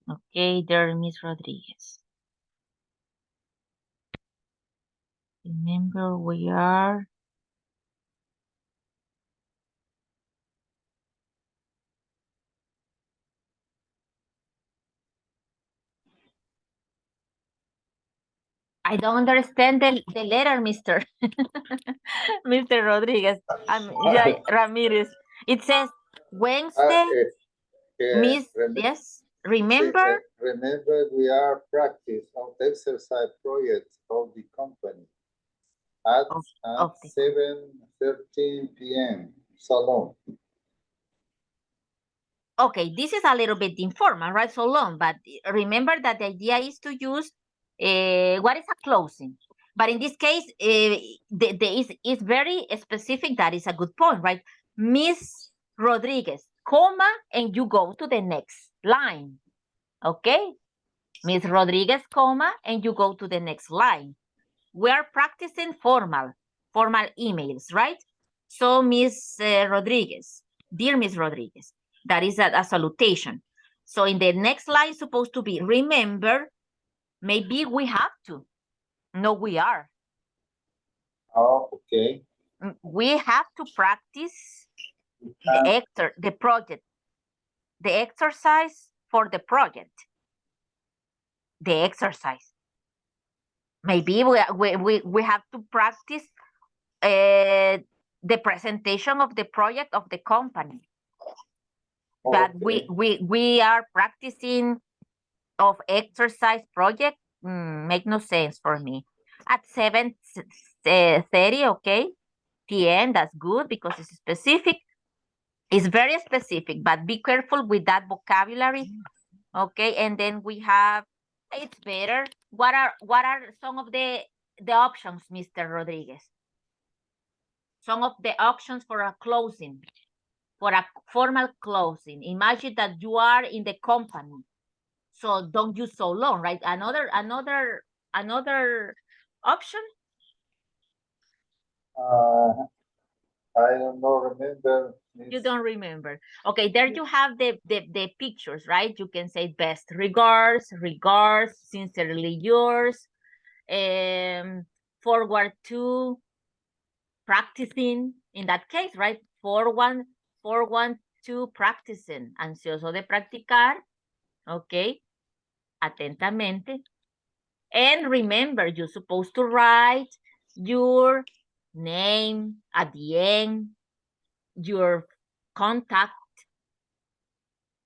Okay, there, Miss Rodriguez. Remember, we are. I don't understand the letter, Mr. Mr. Rodriguez. Ramirez. It says Wednesday, Miss, yes, remember? Remember, we are practice of exercise projects of the company at 7:13 p.m. Salon. Okay, this is a little bit informal, right? So long, but remember that the idea is to use what is a closing. But in this case, is very specific. That is a good point, right? Miss Rodriguez, comma, and you go to the next line. Okay? Miss Rodriguez, comma, and you go to the next line. We are practicing formal emails, right? So Miss Rodriguez, dear Miss Rodriguez, that is a salutation. So in the next line, supposed to be, remember, maybe we have to. No, we are. Oh, okay. We have to practice the project, the exercise for the project, the exercise. Maybe we have to practice the presentation of the project of the company. But we are practicing of exercise project, make no sense for me. At 7:30, okay, p.m., that's good because it's specific. It's very specific, but be careful with that vocabulary, okay? And then we have, it's better. What are some of the options, Mr. Rodriguez? Some of the options for a closing, for a formal closing. Imagine that you are in the company, so don't use so long, right? Another option. I don't know, remember. You don't remember. Okay, there you have the pictures, right? You can say best regards, sincerely yours, forward to, practicing, in that case, right? Forward to practicing, ansioso de practicar, okay, atentamente. And remember, you're supposed to write your name at the end, your contact,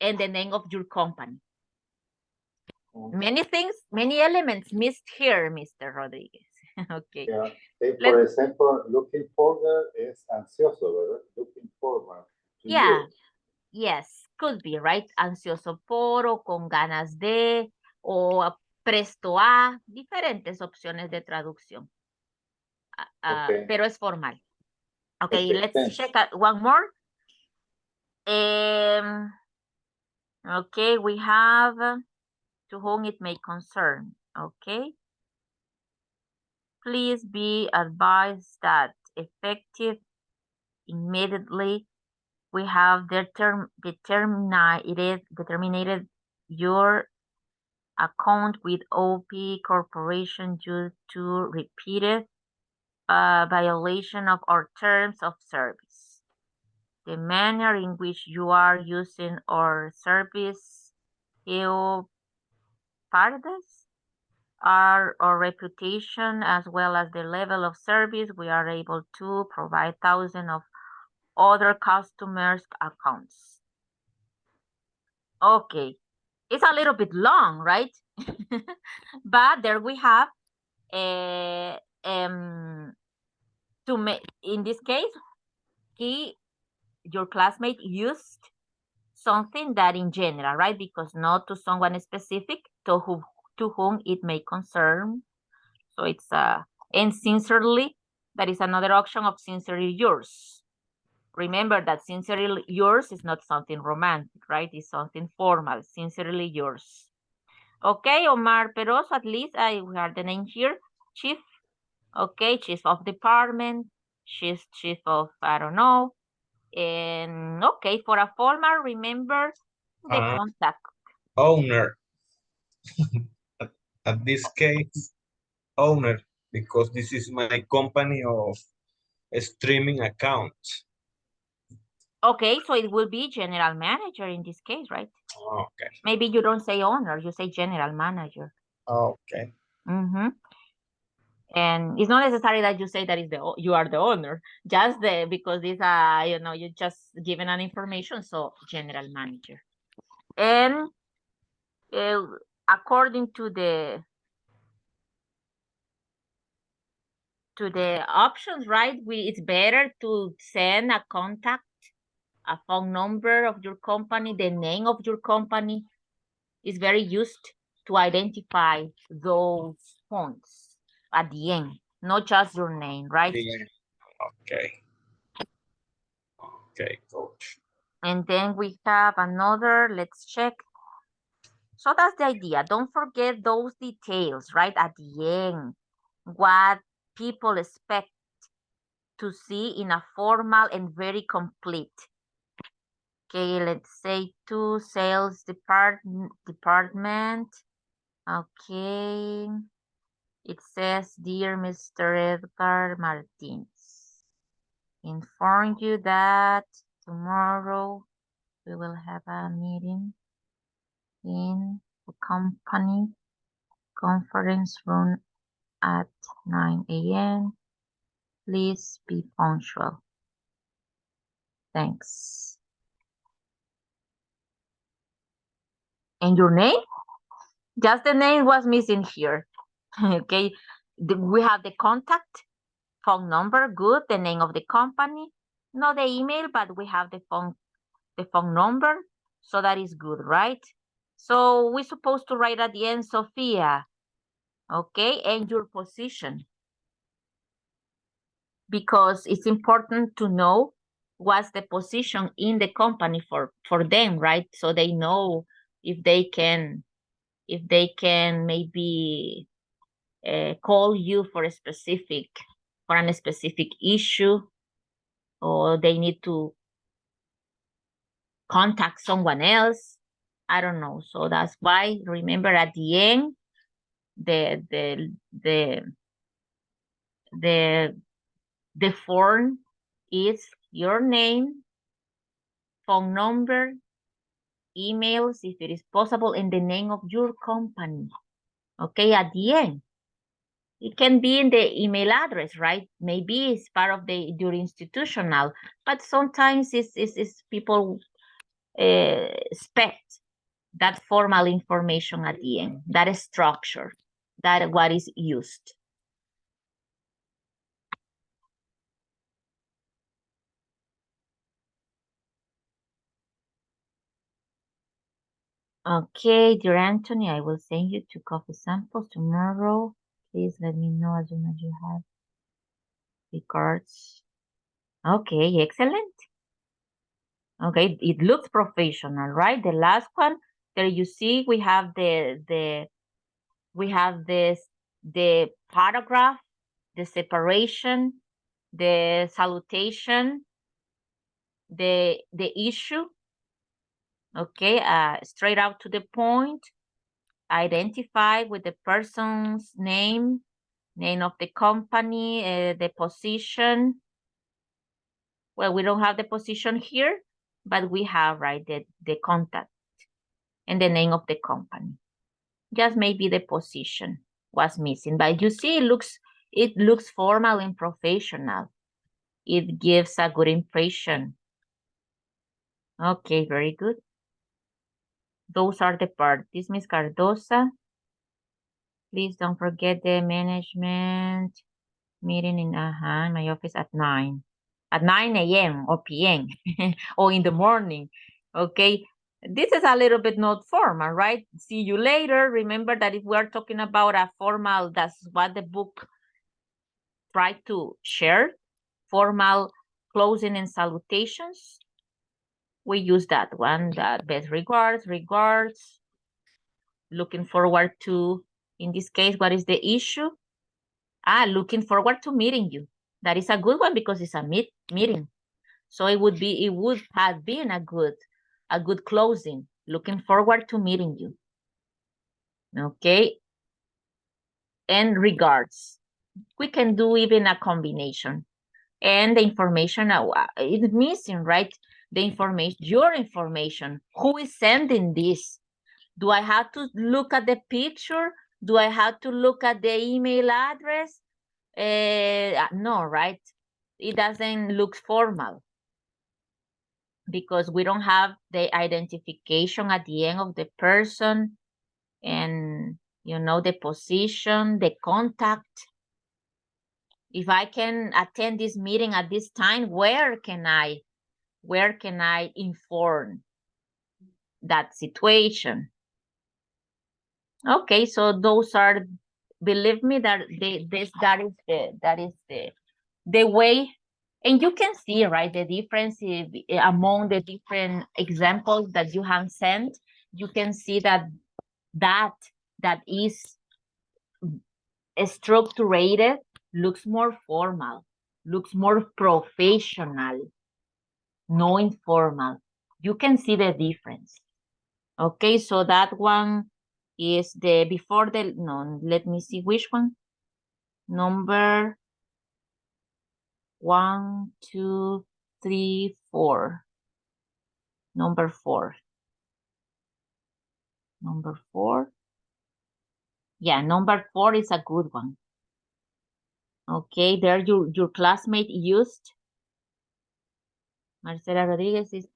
and the name of your company. Many things, many elements missed here, Mr. Rodriguez. Okay. Yeah. For example, looking forward is ansioso, ¿verdad? Looking forward. Yeah. Yes, could be, right? Ansioso por, o con ganas de, o presto a, diferentes opciones de traducción. Okay. Pero es formal. Okay, Okay, let's thanks. check out one more. Okay, we have to whom it may concern. Okay. Please be advised that effective immediately we have determined your account with OP Corporation due to repeated violation of our terms of service. The manner in which you are using our service, our reputation as well as the level of service, we are able to provide thousands of other customers' accounts. Okay, it's a little bit long, right? But there we have to make, in this case, your classmate used something that in general, right? Because not to someone specific, to whom it may concern. So it's and sincerely, that is another option of sincerely yours. Remember that sincerely yours is not something romantic, right? It's something formal, sincerely yours. Okay, Omar Peroso, at least we have the name here, chief. Okay, chief of department, chief of, I don't know. And okay, for a formal, remember the contact. Owner. At this case, owner, because this is my company of streaming account. Okay, so it will be general manager in this case, right? Okay. Maybe you don't say owner, you say general manager. Okay. Mm-hmm. And it's not necessary that you say that you are the owner, just because this you're just given an information, so general manager. And according to the options, right? It's better to send a contact, a phone number of your company, the name of your company is very used to identify those phones at the end, not just your name, right? Yeah. Okay. Okay, coach. And then we have another, let's check. So that's the idea. Don't forget those details, right? At the end, what people expect to see in a formal and very complete. Okay, let's say to sales department. Okay. It says, Dear Mr. Edgar Martinez. inform you that tomorrow we will have a meeting in the company conference room at 9 a.m. Please be punctual. Thanks. And your name? Just the name was missing here. Okay. We have the contact, phone number, good, the name of the company, not the email, but we have the phone number, so that is good, right? So we're supposed to write at the end, Sofia, okay, and your position, because it's important to know what's the position in the company for them, right? So they know if they can maybe call you for a specific issue, or they need to contact someone else. I don't know. So that's why, remember, at the end, the form is your name, phone number, emails, if it is possible, and the name of your company. Okay, at the end. It can be in the email address, right? Maybe it's part of your institutional, but sometimes it's people expect that formal information at the end, that is structure, that what is used. Okay, dear Anthony, I will send you 2 coffee samples tomorrow. Please let me know as soon as you have the cards. Okay, excellent. Okay, it looks professional, right? The last one, there you see we have the paragraph, the separation, the salutation, the issue. Okay, straight out to the point, identify with the person's name of the company, the position. Well, we don't have the position here, but we have, right, the contact and the name of the company. Just maybe the position was missing, but you see, it looks formal and professional. It gives a good impression. Okay, very good. Those are the parts. This Miss Cardosa. Please don't forget the management meeting in my office at 9 a.m. or p.m. or in the morning. Okay, this is a little bit not formal, right? See you later. Remember that if we're talking about a formal, that's what the book tried to share, formal closing and salutations. We use that one, that best regards, looking forward to, in this case, what is the issue? Looking forward to meeting you. That is a good one because it's a meeting. So it would have been a good closing. Looking forward to meeting you. Okay. And regards. We can do even a combination. And the information is missing, right? The information, your information. Who is sending this? Do I have to look at the picture? Do I have to look at the email address? No, right? It doesn't look formal because we don't have the identification at the end of the person and, the position, the contact. If I can attend this meeting at this time, where can I inform that situation? Okay, so those are, believe me, that is the way, and you can see, right, the difference among the different examples that you have sent. You can see that is structured, looks more formal, looks more professional, no informal. You can see the difference. Okay, so that one is let me see which one. Number 1, 2, 3, 4. Number 4. Number 4. Yeah, number 4 is a good one. Okay, there your classmate used. Marcela Rodriguez is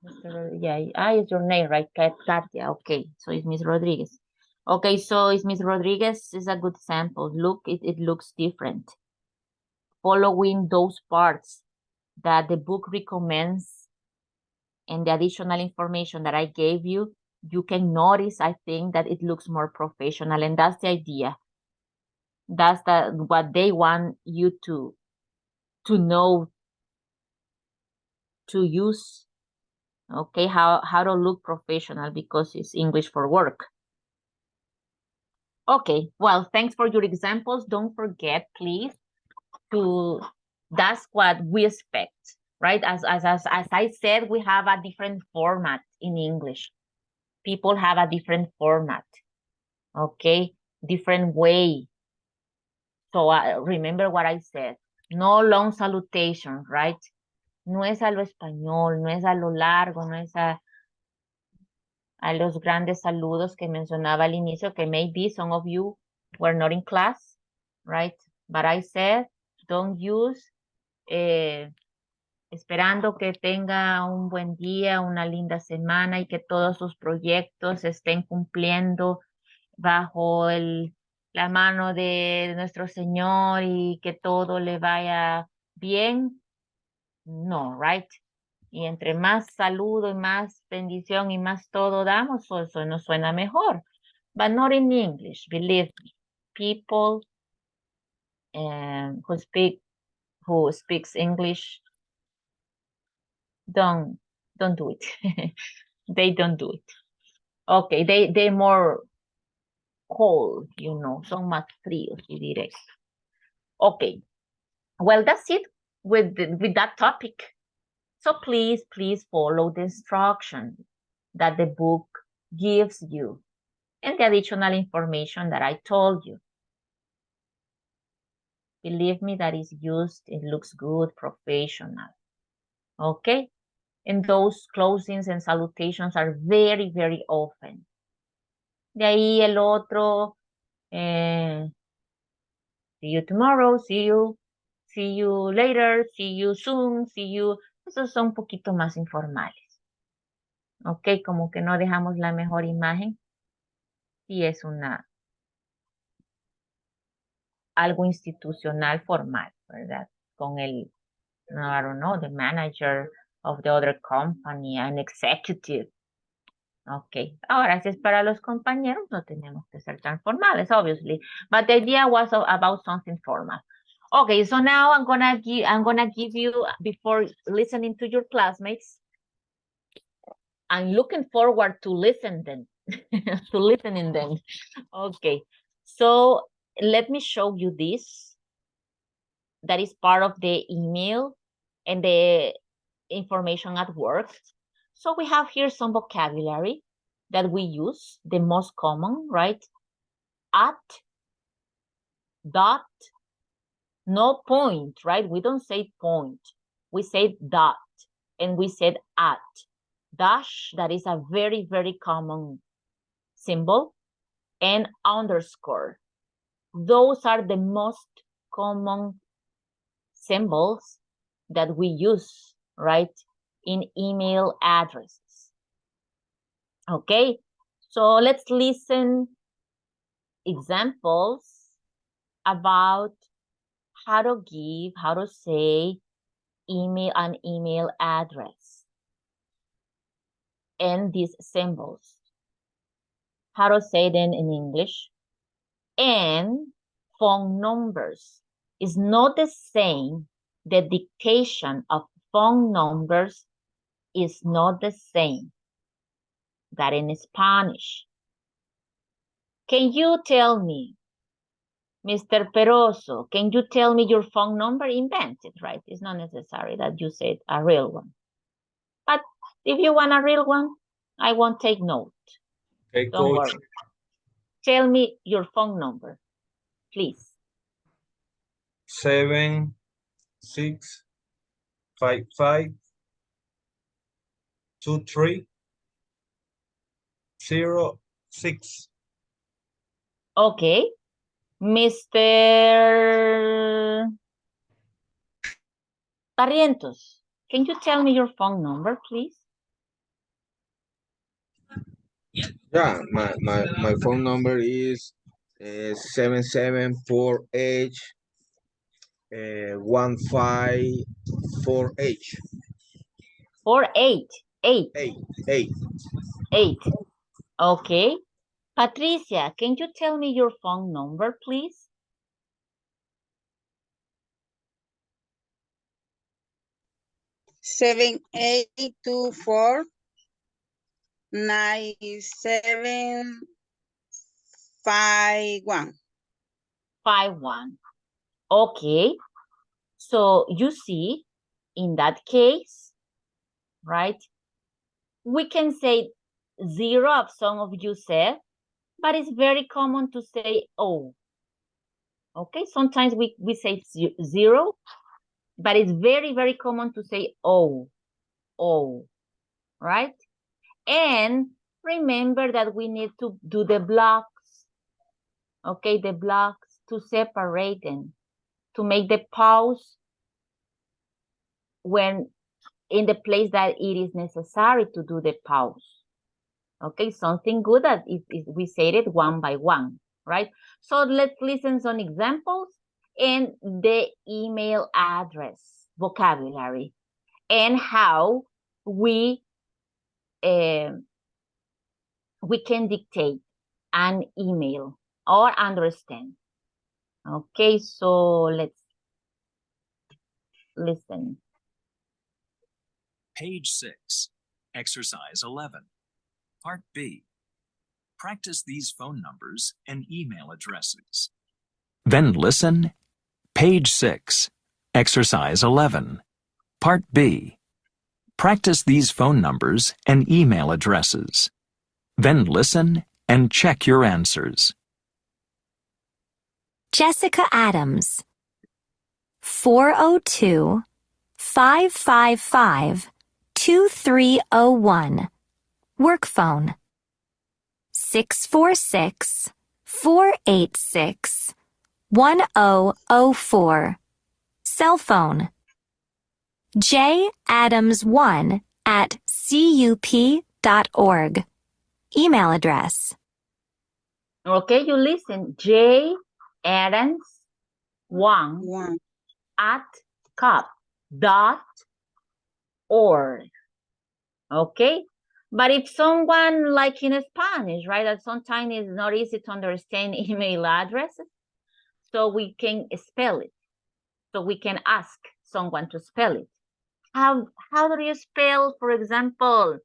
yeah, it's your name, right? Katia. Okay, so it's Miss Rodriguez. Okay, so it's Miss Rodriguez is a good sample. Look, it looks different. Following those parts that the book recommends and the additional information that I gave you, you can notice, I think, that it looks more professional, and that's the idea. That's what they want you to know, to use, okay, how to look professional, because it's English for work. Okay, well, thanks for your examples. Don't forget, please, that's what we expect, right? As I said, we have a different format in English. People have a different format, okay? Different way. So remember what I said. No long salutation, right? No es a lo español, no es a lo largo, no es a los grandes saludos que mencionaba al inicio, que maybe some of you were not in class, right? But I said, don't use esperando que tenga un buen día, una linda semana y que todos sus proyectos estén cumpliendo bajo la mano de nuestro Señor y que todo le vaya bien. No, right? Y entre más saludo y más bendición y más todo damos, eso nos suena mejor. But not in English, believe me. People who speaks English don't do it. They don't do it. Okay, they're more cold, son más fríos y directos. Okay, well, that's it with that topic. So please follow the instructions that the book gives you and the additional information that I told you. Believe me, that is used, it looks good, professional. Okay? And those closings and salutations are very, very often. De ahí el otro, see you tomorrow, see you later, see you soon, see you. Esos son un poquito más informales. Ok, como que no dejamos la mejor imagen. Y es algo institucional formal, ¿verdad? Con I don't know, the manager of the other company, an executive. Ok, ahora si es para los compañeros, no tenemos que ser tan formales, obviously. But the idea was about something formal. Okay, so now I'm gonna give you, before listening to your classmates, I'm looking forward to listening them. Okay, so let me show you this. That is part of the email and the information at work. So we have here some vocabulary that we use, the most common, right? At, dot, no point, right? We don't say point. We say dot, and we said at. Dash, that is a very, very common symbol, and underscore. Those are the most common symbols that we use, right, in email addresses. Okay, so let's listen examples about how to say an email address and these symbols, how to say them in English, and phone numbers. Is not the same. The dictation of phone numbers is not the same that in Spanish. Can you tell me, Mr. Peroso, can you tell me your phone number? Invent it, right? It's not necessary that you said a real one. But if you want a real one, I won't take note. Okay, Don't coach. worry. Tell me your phone number, please. 7, 6, 552306. Okay. Mr. Barrientos, can you tell me your phone number, please? Yeah, my phone number is 7748 154H. 48. 8. 8. 8. Okay. Patricia, can you tell me your phone number, please? 7824-9751. 51. Okay. So you see, in that case, right, we can say 0, as some of you said, but it's very common to say O. Okay, sometimes we say 0, but it's very, very common to say O, right? And remember that we need to do the blocks, okay, the blocks to separate them, to make the pause when in the place that it is necessary to do the pause. Okay, something good that we said it one by one, right? So let's listen some examples and the email address vocabulary and how we can dictate an email or understand. Okay, so let's listen. Page 6, Exercise 11, Part B. Practice these phone numbers and email addresses. Then listen. Page 6, Exercise 11, Part B. Practice these phone numbers and email addresses. Then listen and check your answers. Jessica Adams, 402-555-2301. Work phone. 646-486-1004. Cell phone. jadams1@cup.org. Email address. Okay, you listen. J. Adams 1 at cup.org. Okay, but if someone like in Spanish, right, that sometimes it's not easy to understand email addresses, so we can spell it. So we can ask someone to spell it. How do you spell, for example,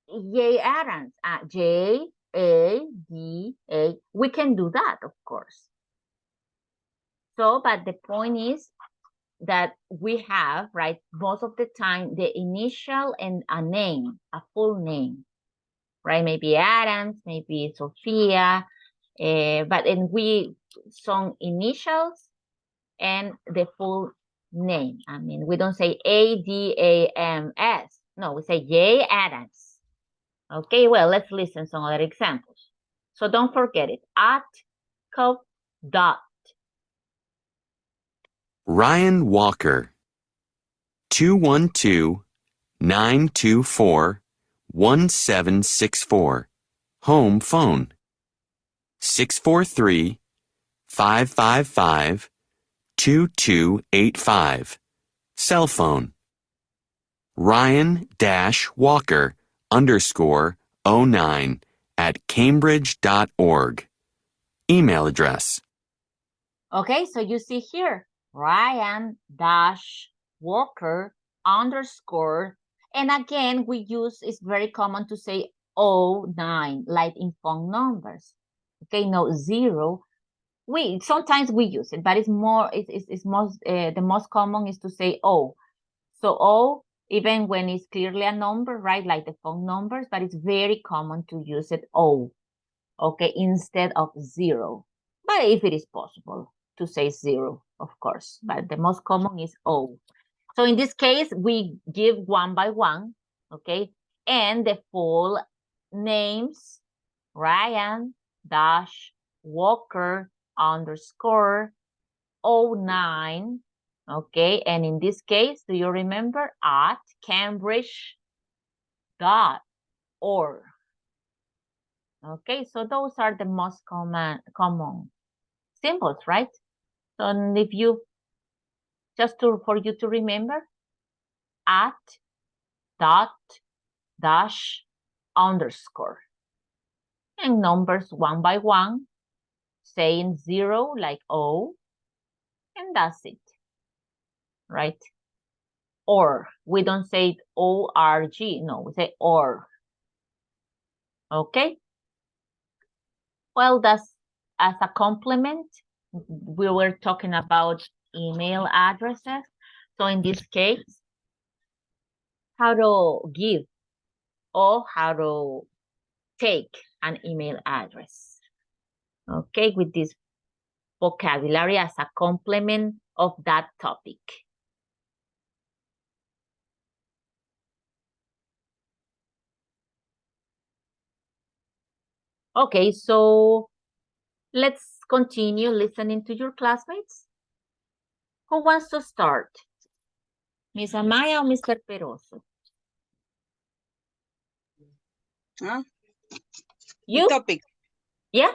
J. Adams? J-A-D-A. We can do that, of course. So, but the point is that we have, right, most of the time, the initial and a name, a full name, right? Maybe Adams, maybe Sofia, but and we some initials and the full name. I mean, we don't say A-D-A-M-S. No, we say J. Adams. Okay, well, let's listen some other examples. So don't forget it, at cup dot. Ryan Walker, 212-924-1764. Home phone. 643-555-2285. Cell phone. Ryan-Walker_09@cambridge.org. Email address. Okay, so you see here, Ryan-Walker_, and again, we use, it's very common to say 09, like in phone numbers. Okay, no 0. Sometimes we use it, but it's more, it's most, the most common is to say O. So O, even when it's clearly a number, right, like the phone numbers, but it's very common to use it O, okay, instead of 0. But if it is possible to say 0, of course, but the most common is O. So in this case, we give one by one, okay? And the full names, Ryan dash Walker underscore 09, okay? And in this case, do you remember at Cambridge.org? Okay, so those are the most common symbols, right? So and if you, for you to remember, at, dot, dash, underscore. And numbers one by one, saying 0 like O, and that's it, right? Or, we don't say O-R-G, no, we say or. Okay? Well, that's as a complement. We were talking about email addresses. So in this case, how to give or how to take an email address. Okay, with this vocabulary as a complement of that topic. Okay, so let's continue listening to your classmates. Who wants to start? Miss Amaya or Mr. Peroso? Huh? You? Topic. Yeah?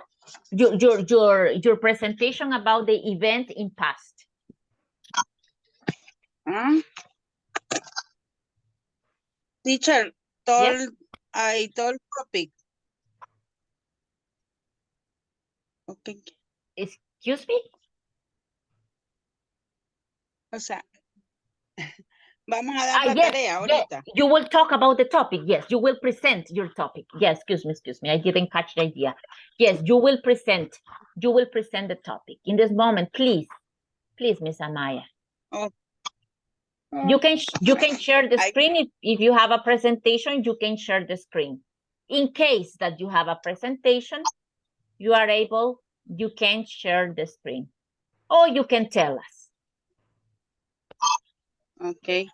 Your presentation about the event in past. Huh? Teacher, Yes? I told topic. Okay. Excuse me? O sea, vamos a dar la Yes, tarea yes, ahorita. you will talk about the topic. Yes, you will present your topic. Yes, excuse me. I didn't catch the idea. Yes, you will present the topic. In this moment, please, Miss Amaya. Oh. You can share the screen if you have a presentation, you can share the screen. In case that you have a presentation, you can share the screen. Or you can tell us. Okay.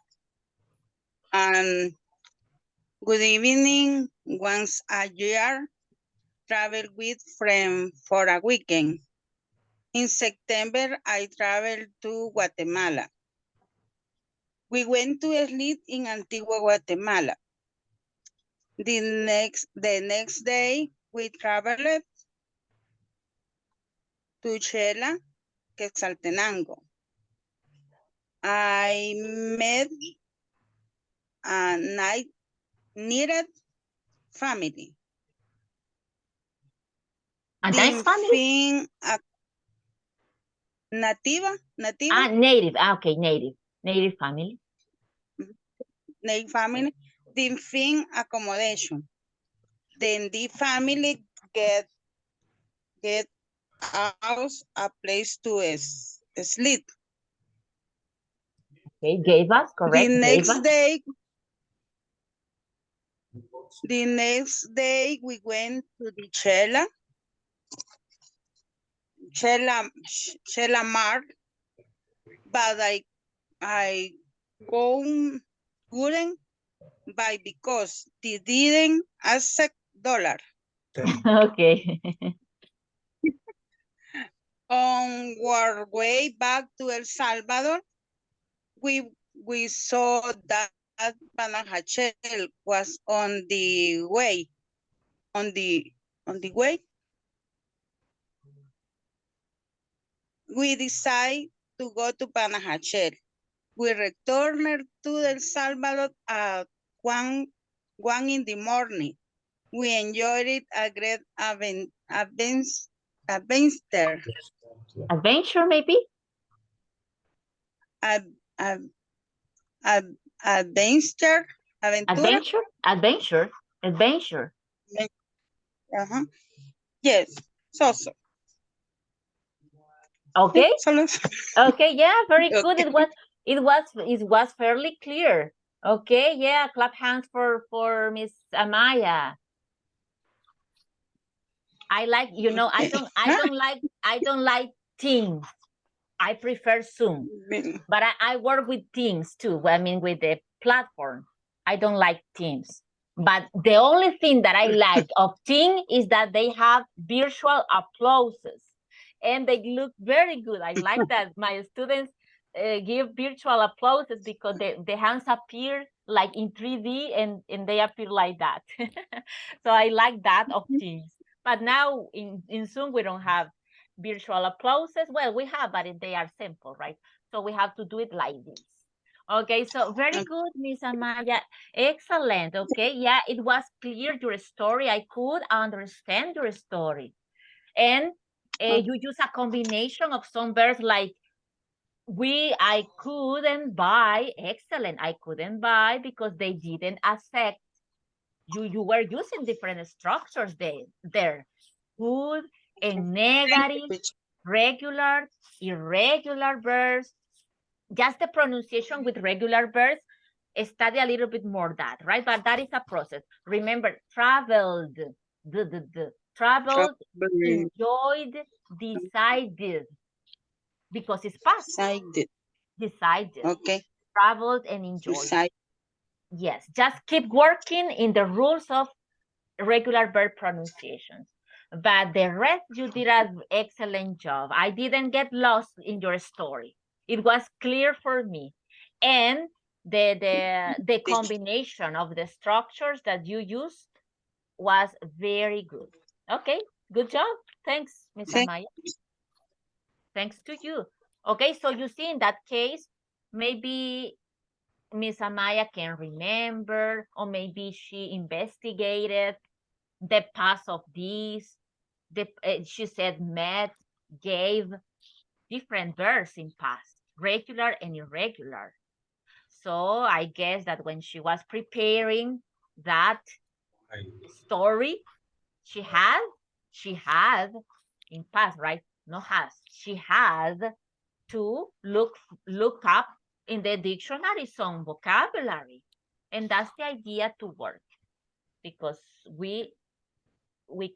Good evening. Once a year, travel with friends for a weekend. In September, I traveled to Guatemala. We went to sleep in Antigua, Guatemala. The next day, we traveled to Chela, Quetzaltenango. I met a needed family. A nice family? Nativa. Native. Okay, native family. Native family. The fin accommodation. Then the family get us a place to sleep. Okay, gave us, correct. The next day we went to the Chela Mart, but I couldn't buy because they didn't accept dollar. Okay. On our way back to El Salvador, we saw that Panajachel was on the way. On the way, we decided to go to Panajachel. We returned to El Salvador at 1 in the morning. We enjoyed it a great adventure. Adventure, maybe? Adventure. Yes. So. Okay. Okay. Yeah. Very good. Okay. It was fairly clear. Okay. Yeah. Clap hands for Miss Amaya. I like, I don't like things. I prefer Zoom, but I work with Teams too. I mean, with the platform. I don't like Teams. But the only thing that I like of Teams is that they have virtual applauses and they look very good. I like that my students give virtual applauses because the hands appear like in 3D and they appear like that. So I like that of Teams. But now in Zoom, we don't have virtual applauses. Well, we have, but they are simple, right? So we have to do it like this. Okay, so very good, Miss Amaya. Excellent. Okay, yeah, it was clear your story. I could understand your story. And you use a combination of some verbs like I couldn't buy. Excellent. I couldn't buy because they didn't accept. You were using different structures there. Could and negative, regular, irregular verbs. Just the pronunciation with regular verbs, study a little bit more that, right? But that is a process. Remember, traveled, traveled, enjoyed, decided, because it's past. Decided. Okay. Traveled and enjoyed. Yes, just keep working in the rules of regular verb pronunciations. But the rest, you did an excellent job. I didn't get lost in your story. It was clear for me. And the combination of the structures that you used was very good. Okay, good job. Thanks, Ms. Amaya. Thanks to you. Okay, so you see in that case, maybe Ms. Amaya can remember, or maybe she investigated the past of these. She said met, gave, different verbs in past, regular and irregular. So I guess that when she was preparing that story, she had in past, right? No has. She had to look up in the dictionary some vocabulary. And that's the idea to work, because we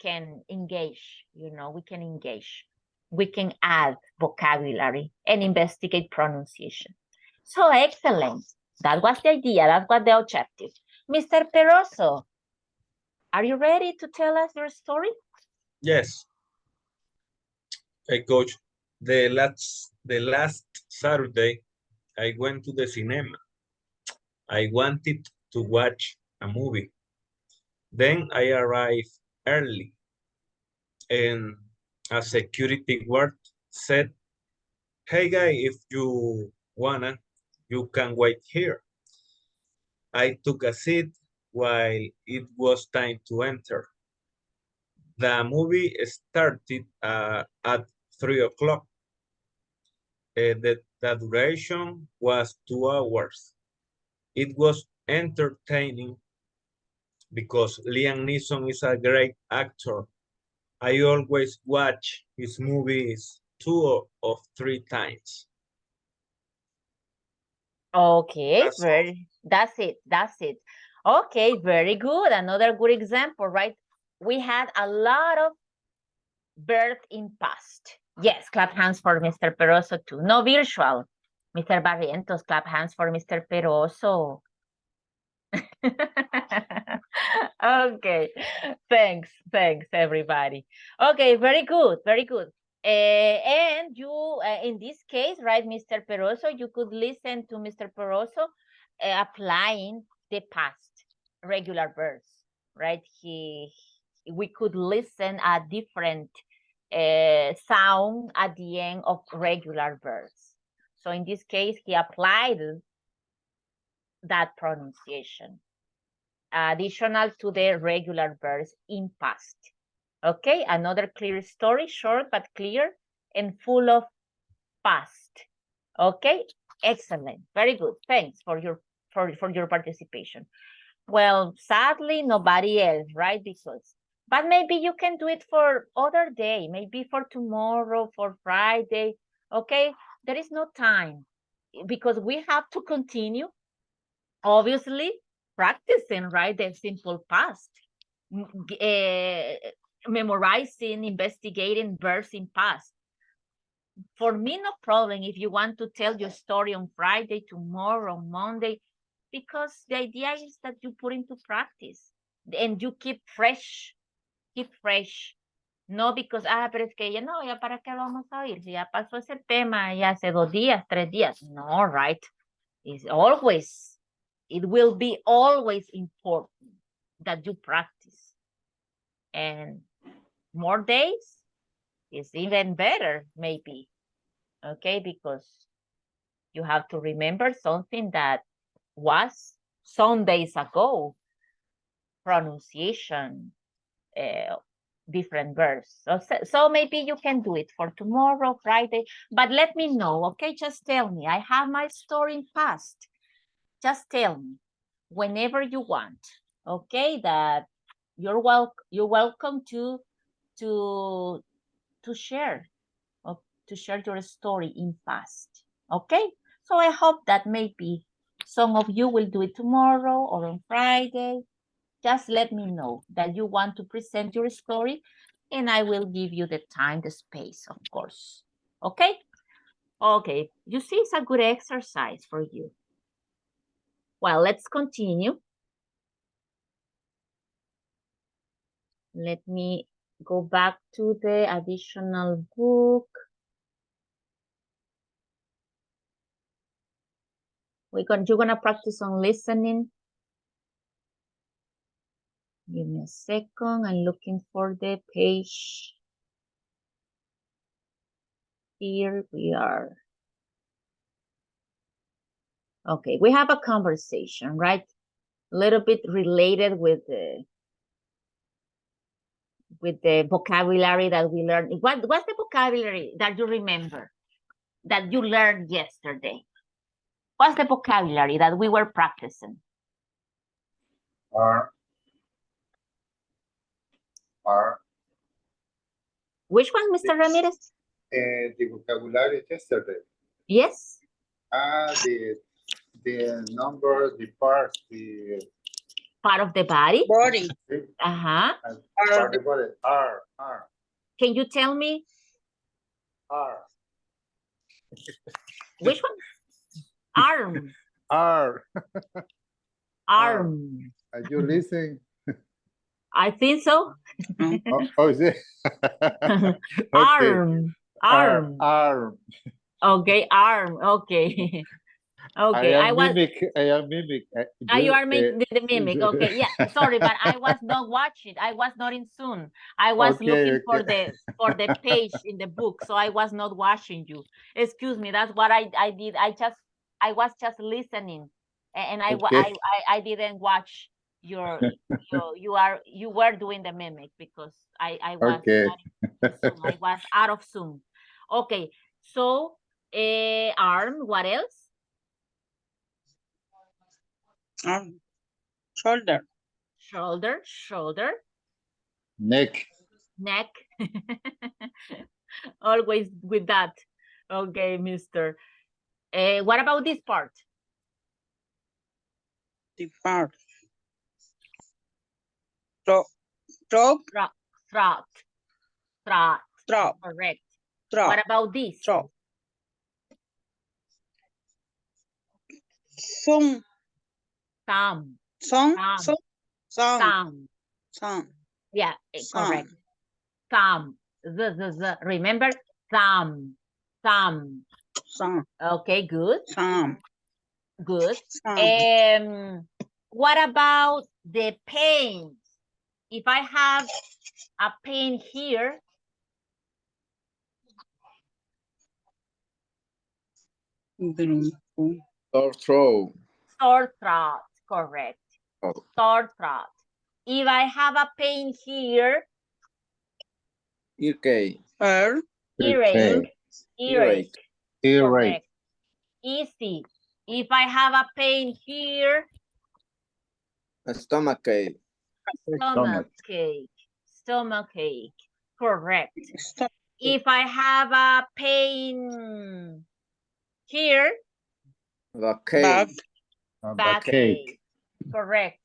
can engage, we can engage. We can add vocabulary and investigate pronunciation. So excellent. That was the idea. That was the objective. Mr. Peroso, are you ready to tell us your story? Yes. Hey, coach, the last Saturday, I went to the cinema. I wanted to watch a movie. Then I arrived early and a security guard said, "Hey guy, if you wanna, you can wait here." I took a seat while it was time to enter. The movie started at 3 o'clock. The duration was 2 hours. It was entertaining because Liam Neeson is a great actor. I always watch his movies 2 or 3 times. Okay, that's it. Okay, very good. Another good example, right? We had a lot of verbs in past. Yes, clap hands for Mr. Peroso too. No virtual. Mr. Barrientos, clap hands for Mr. Peroso. Okay, thanks everybody. Okay, very good. And you, in this case, right, Mr. Peroso, you could listen to Mr. Peroso applying the past regular verbs, right? We could listen a different sound at the end of regular verbs. So in this case, he applied that pronunciation additional to the regular verbs in past. Okay, another clear story, short but clear and full of past. Okay, excellent, very good. Thanks for your participation. Well, sadly, nobody else, right? But maybe you can do it for other day, maybe for tomorrow, for Friday. Okay, there is no time because we have to continue, obviously, practicing, right? The simple past, memorizing, investigating verbs in past. For me, no problem if you want to tell your story on Friday, tomorrow, Monday, because the idea is that you put into practice and you keep fresh. No, because, pero es que ya no, ya para qué lo vamos a oír, si ya pasó ese tema ya hace 2 días, 3 días. No, right? It's always, it will be always important that you practice. And more days is even better, maybe. Okay, because you have to remember something that was some days ago. Pronunciation, different verbs. So maybe you can do it for tomorrow, Friday, but let me know, okay? Just tell me. I have my story in past. Just tell me whenever you want, okay? That you're welcome to share, to share your story in past, okay? So I hope that maybe some of you will do it tomorrow or on Friday. Just let me know that you want to present your story and I will give you the time, the space, of course. Okay? Okay, you see it's a good exercise for you. Well, let's continue. Let me go back to the additional book. You're gonna practice on listening. Give me a second. I'm looking for the page. Here we are. Okay, we have a conversation, right? A little bit related with the vocabulary that we learned. What's the vocabulary that you remember that you learned yesterday? What's the vocabulary that we were practicing? Are. Which one, Mr. Ramirez? The vocabulary yesterday. Yes. The number, the parts, the part of the body. Body. Uh-huh. Part of the body. R. Can you tell me? R. Which one? Arm. R. Arm. Are you listening? I think so. Yeah. Okay. Arm. Arm. Okay, arm. Okay. Okay. I am mimic. You are the mimic. Okay. Yeah. Sorry, but I was not watching. I was not in Zoom. I was looking for the page in the book, so I was not watching you. Excuse me. That's what I did. I was just listening, and I didn't watch you were doing the mimic because I was not in Zoom. I was out of Zoom. Okay. So arm. What else? Shoulder. Neck. Always with that. Okay, mister. What about this part? The part. Throat. Correct. Throat. What about this? Throat. Thumb. Yeah, correct. Thumb. Remember, thumb. Okay, good. Good. What about the pain? If I have a pain here. Sore throat. Sore throat, correct. Oh. Sore throat. If I have a pain here. Earache. Earache. Correct. Easy. If I have a pain here. Stomachache. Stomachache. Correct. If I have a pain here. Backache. Correct.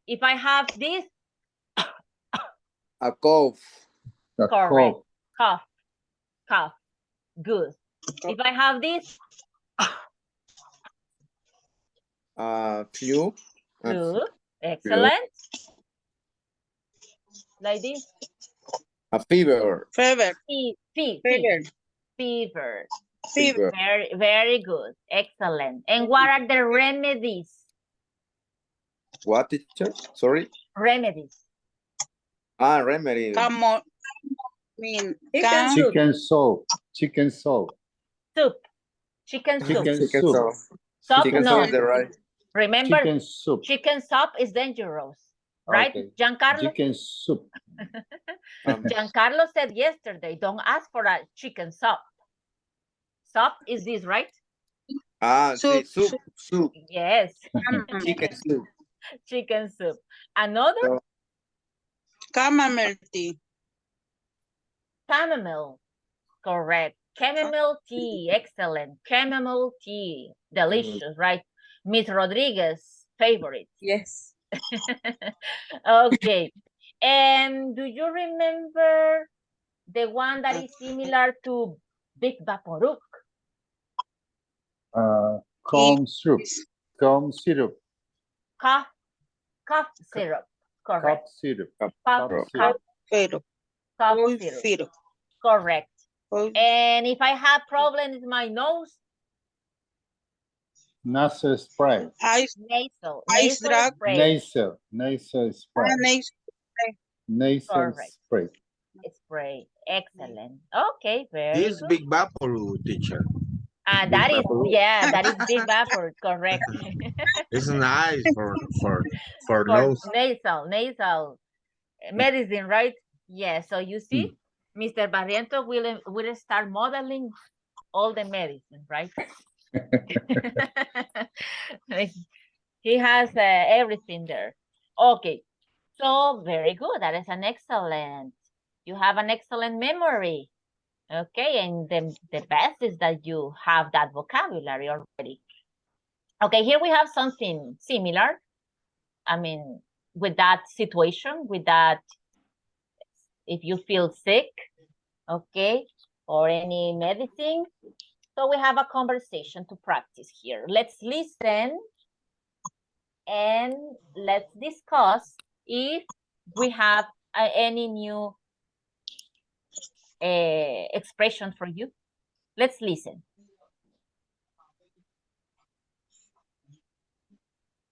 If I have this. A cough. Correct. Cough. Good. If I have this, Flu. flu, excellent. Like this, A fever. Fever. fever. Fever. Very, very good, excellent. And what are the remedies? What, teacher? Sorry. Remedies. Remedy. Chicken soup. Chicken soup. Soup. Chicken soup. Chicken Chicken soup. soup. Soup, Chicken no. soup is the right. Remember, Chicken soup. chicken soup is dangerous, right, Okay. Giancarlo? Chicken soup. Giancarlo said yesterday, don't ask for a chicken soup. Soup is this, right? Soup. Soup. Yes. Chicken soup. Chicken soup. Another? Chamomile tea. Chamomile. Correct. Chamomile tea. Excellent. Chamomile tea. Delicious, right? Miss Rodriguez, favorite. Yes. Okay. And do you remember the one that is similar to Big Vaporuk? Corn soup. Corn syrup. Cough syrup. Cup Correct. syrup. Cough Pero. syrup. Correct. And if I have problems with my nose, Nasal spray. nasal drop. spray. Nasal spray. Nasal Correct. spray. Spray. Excellent. Okay, very This good. Big Vapor, teacher. That is, yeah, that is Big Vapor, correct. It's nice for For nose. nasal medicine, right? Yeah, so you see, Mr. Barrientos will start modeling all the medicine, right? He has everything there. Okay, so very good. That is an excellent. You have an excellent memory. Okay, and the best is that you have that vocabulary already. Okay, here we have something similar. I mean, with that situation, with that, if you feel sick, okay, or any medicine. So we have a conversation to practice here. Let's listen and let's discuss if we have any new expression for you. Let's listen.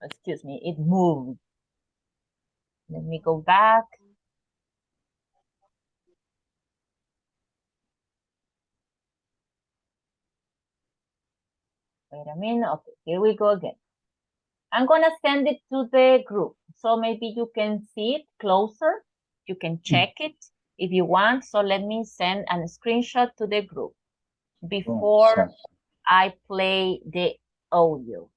Excuse me, it moved. Let me go back. Wait a minute. Okay, here we go again. I'm gonna send it to the group. So maybe you can see it closer. You can check it if you want. So let me send a screenshot to the group before I play the audio.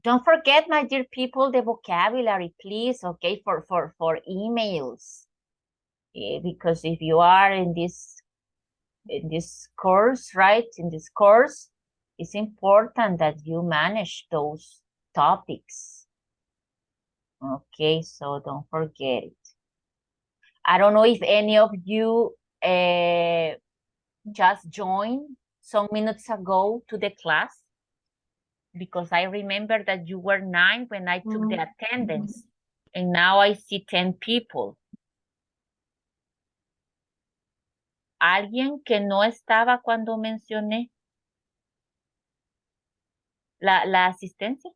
Don't forget, my dear people, the vocabulary, please, okay, for emails. Because if you are in this course, right, in this course, it's important that you manage those topics. Okay, so don't forget it. I don't know if any of you just joined some minutes ago to the class, because I remember that you were 9 when I took the attendance, and now I see 10 people. ¿Alguien que no estaba cuando mencioné la asistencia?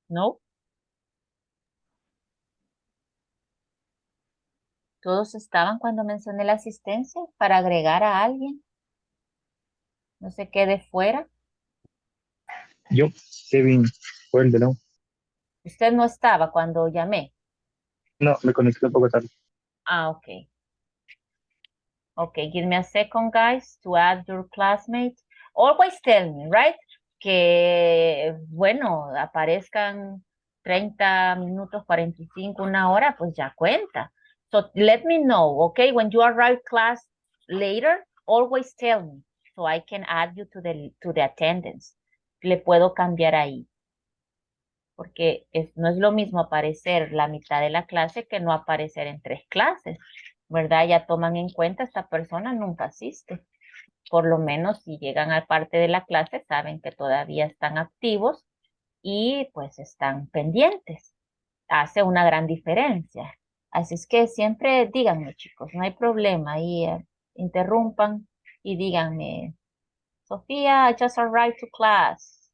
¿No? ¿Todos estaban cuando mencioné la asistencia para agregar a alguien? No se quede fuera. Yo, Kevin, fue el de no. ¿Usted no estaba cuando llamé? No, me conecté un poco tarde. Okay. Okay, give me a second, guys, to add your classmates. Always tell me, right? Que, bueno, aparezcan 30 minutos, 45, una hora, pues ya cuenta. So let me know, okay? When you arrive class later, always tell me so I can add you to the attendance. le puedo cambiar ahí. Porque no es lo mismo aparecer la mitad de la clase que no aparecer en 3 clases, ¿verdad? Ya toman en cuenta, esta persona nunca asiste. Por lo menos si llegan a parte de la clase, saben que todavía están activos y pues están pendientes. Hace una gran diferencia. Así es que siempre díganme, chicos, no hay problema. Ahí interrumpan y díganme, Sofía, I just arrived to class.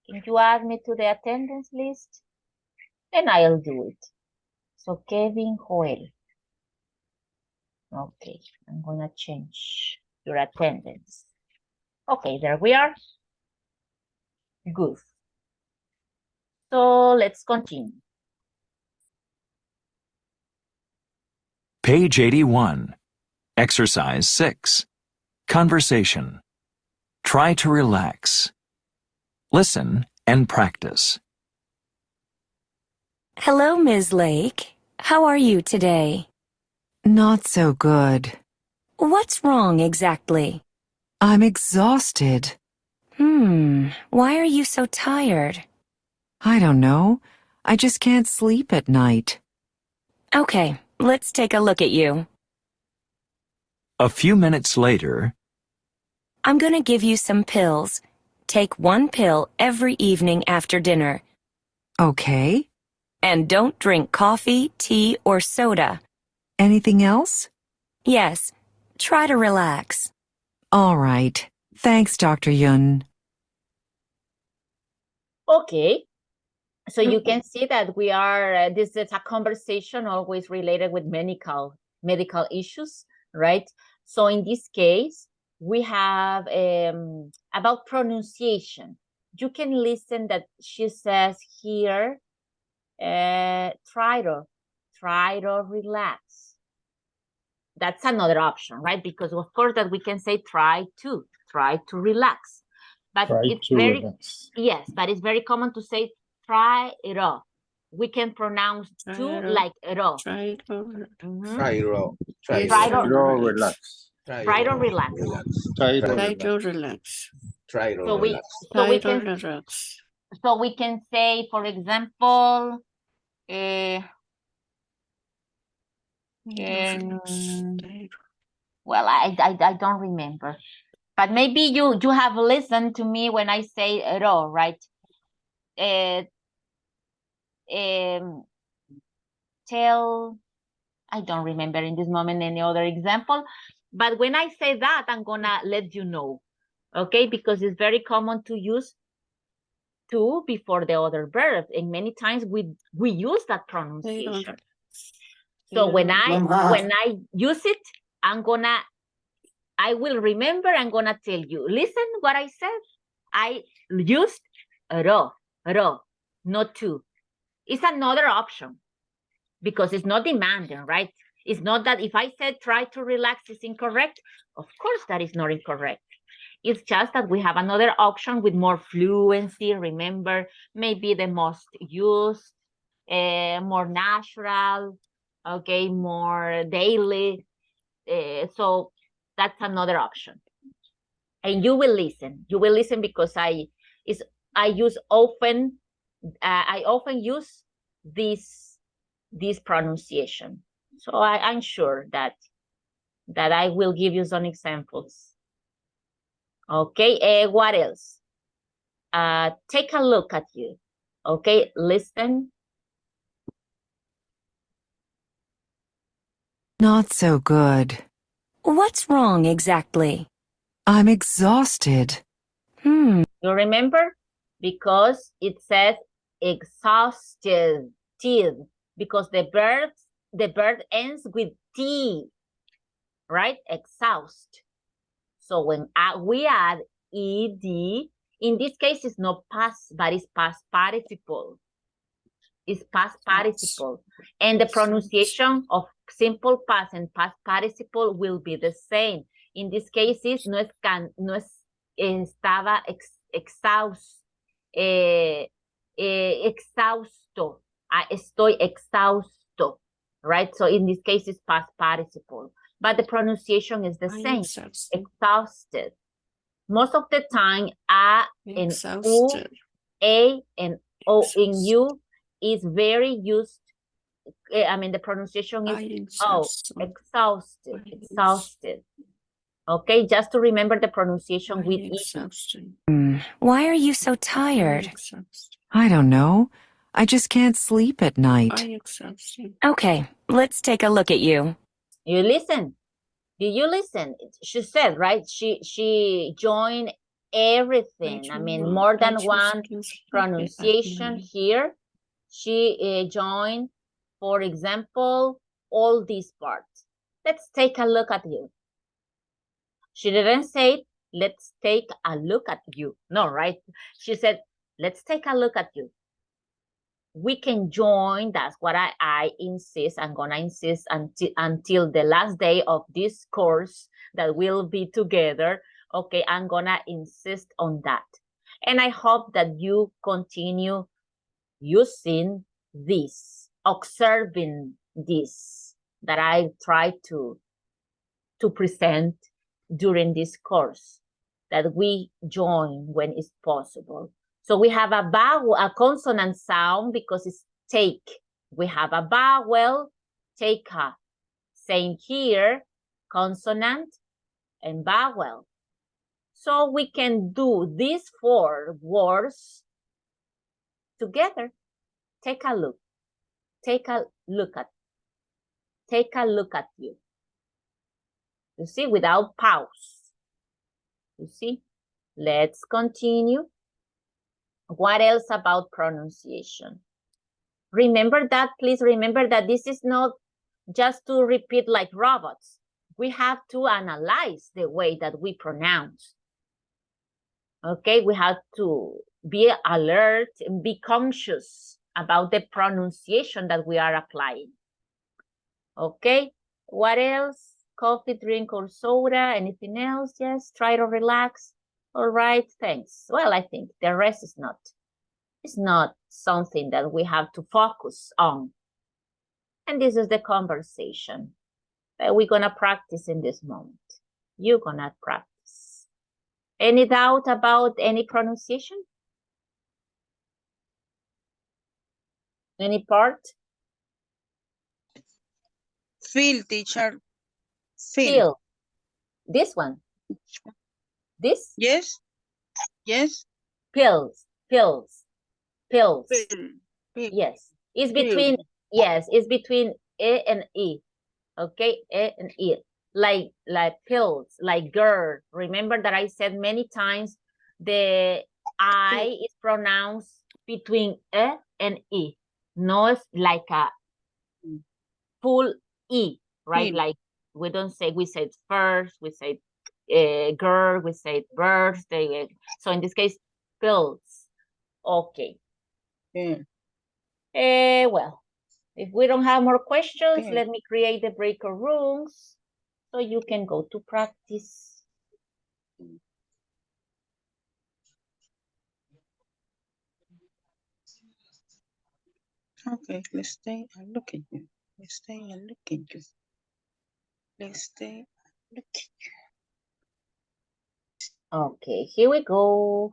Can you add me to the attendance list? Then I'll do it. So Kevin Joel. Okay, I'm gonna change your attendance. Okay, there we are. Good. So let's continue. Page 81. Exercise 6. Conversation. Try to relax. Listen and practice. Hello, Ms. Lake. How are you today? Not so good. What's wrong exactly? I'm exhausted. Why are you so tired? I don't know. I just can't sleep at night. Okay, let's take a look at you. A few minutes later, I'm gonna give you some pills. Take 1 pill every evening after dinner. Okay. And don't drink coffee, tea, or soda. Anything else? Yes, try to relax. All right. Thanks, Dr. Yun. Okay. So you can see that we are, this is a conversation always related with medical issues, right? So in this case, we have about pronunciation. You can listen that she says here, try to relax. That's another option, right? Because of course that we can say try to relax. But it's very, yes, but it's very common to say try it off. We can pronounce to like it off. Try to relax. Try to relax. So we can say, for example, well, I don't remember, but maybe you have listened to me when I say it all, right? Tell, I don't remember in this moment any other example, but when I say that, I'm gonna let you know, okay? Because it's very common to use to before the other verb, and many times we use that pronunciation. So when I use it, I will remember, I'm gonna tell you, listen what I said. I used ro, not to. It's another option because it's not demanding, right? It's not that if I said try to relax is incorrect. Of course that is not incorrect. It's just that we have another option with more fluency. Remember, maybe the most used, more natural, okay, more daily. So that's another option. And you will listen. You will listen because I often use this pronunciation. So I'm sure that I will give you some examples. Okay, what else? Take a look at you. Okay, listen. Not so good. What's wrong exactly? I'm exhausted. You remember? Because it says exhausted, because the verb ends with T, right? Exhaust. So when we add ed, in this case it's not past, but it's past participle. It's past participle. And the pronunciation of simple past and past participle will be the same. In this case, estaba exhausto. Estoy exhausto, right? So in this case, it's past participle. But the pronunciation is the same. Exhausted. Most of the time, a and u, Exhausted. a and o in you is very used. I mean, the pronunciation is exhausted, exhausted. Okay, just to remember the pronunciation with E. Why are you so tired? I don't know. I just can't sleep at night. Okay, let's take a look at you. You listen. Did you listen? She said, right? She joined everything. I mean, more than one pronunciation here. She joined, for example, all these parts. Let's take a look at you. She didn't say, let's take a look at you. No, right? She said, let's take a look at you. We can join. That's what I insist. I'm going to insist until the last day of this course that we'll be together. Okay, I'm going to insist on that. And I hope that you continue using this, observing this that I try to present during this course, that we join when it's possible. So we have a vowel, a consonant sound because it's take. We have a vowel, take a. Same here, consonant and vowel. So we can do these 4 words together. Take a look. Take a look at. Take a look at you. You see, without pause. You see? Let's continue. What else about pronunciation? Remember that, please remember that this is not just to repeat like robots. We have to analyze the way that we pronounce. Okay, we have to be alert and be conscious about the pronunciation that we are applying. Okay, what else? Coffee, drink, or soda, anything else? Yes, try to relax. All right, thanks. Well, I think the rest is not. It's not something that we have to focus on. And this is the conversation that we're gonna practice in this moment. You're gonna practice. Any doubt about any pronunciation? Any part? Feel, teacher. Feel. This one. This? Yes. Yes. Pills. Pills. Pills. Feel. Yes. It's between, yes, it's between A and E. Okay, A and E. Like pills, like girl. Remember that I said many times the I is pronounced between E and E. No, it's like a full E, right? Like we don't say, we said first, we said girl, we said birthday. So in this case, pills. Okay. Well, if we don't have more questions, let me create the breaker rooms so you can go to practice. Okay, let's stay and look at you. Let's stay and look at you. Let's stay and look at you. Okay, here we go.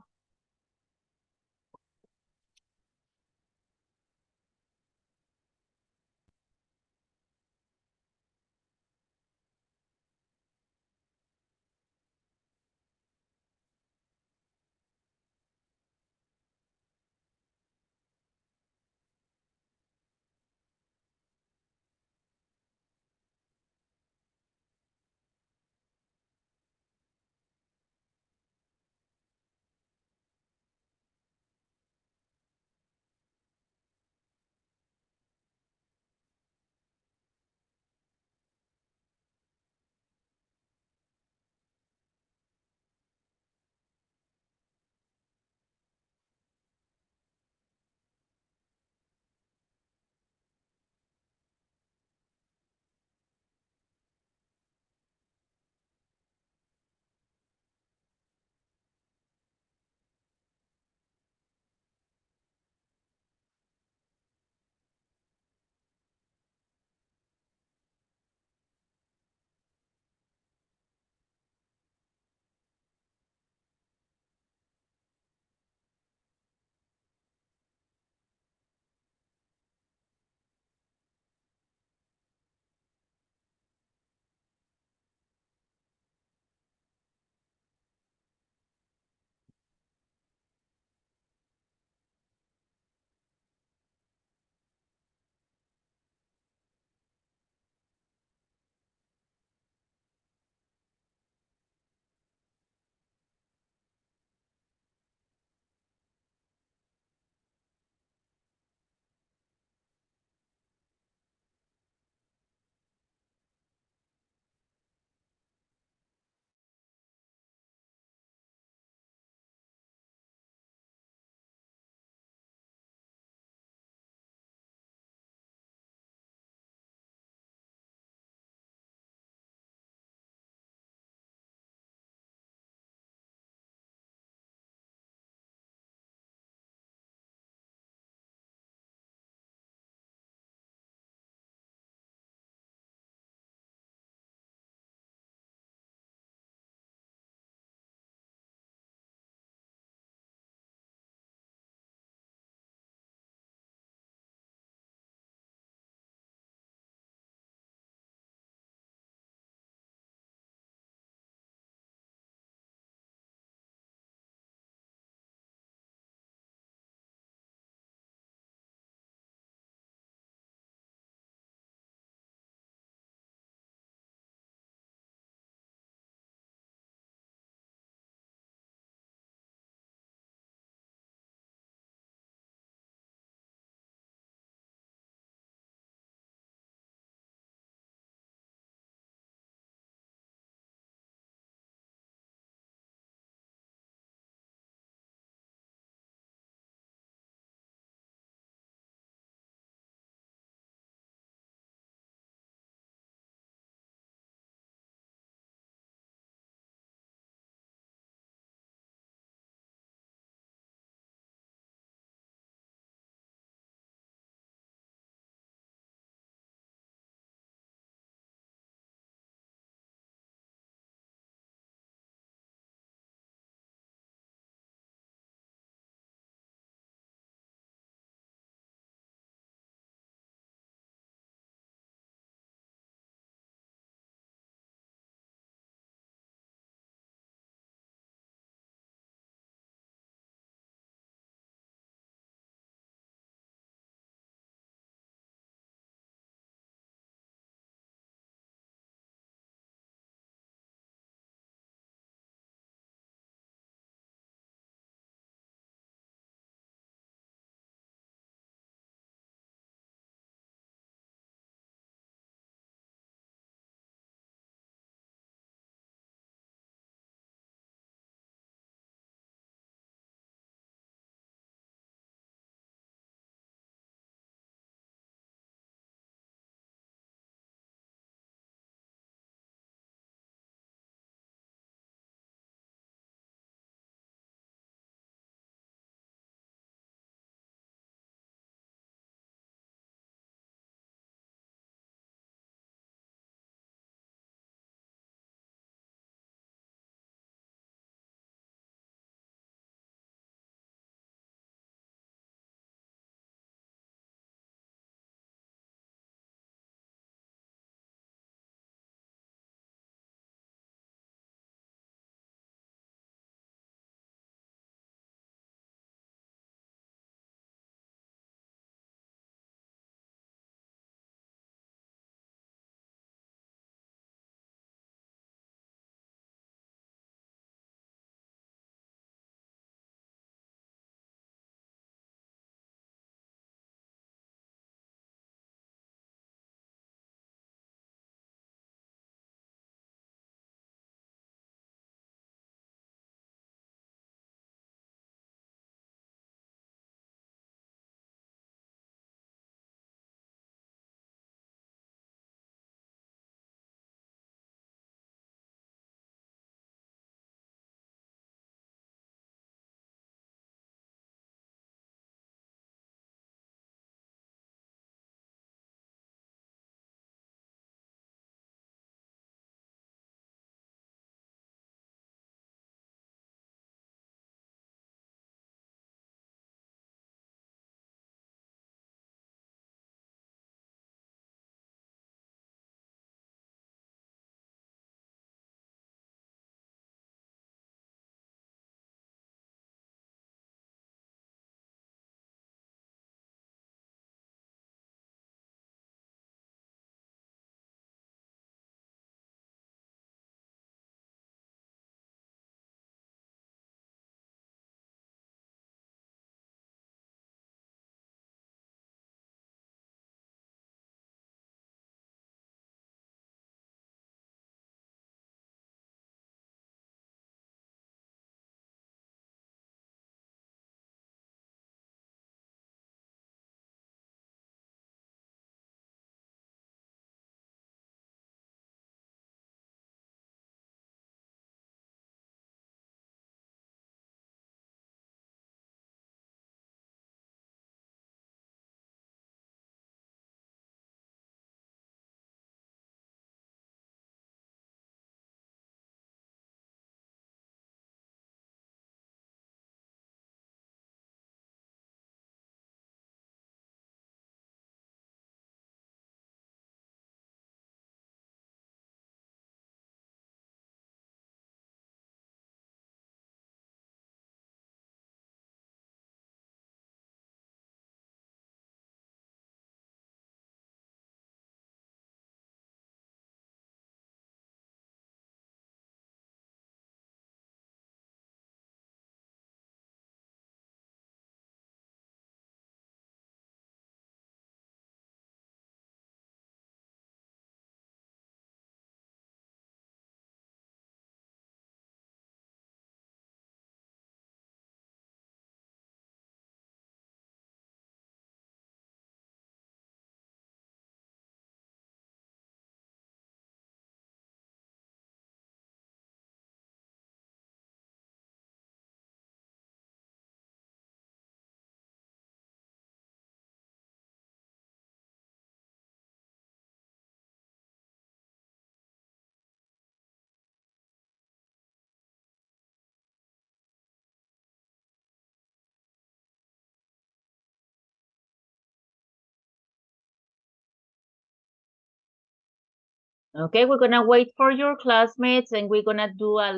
Okay, we're gonna wait for your classmates and you're gonna do a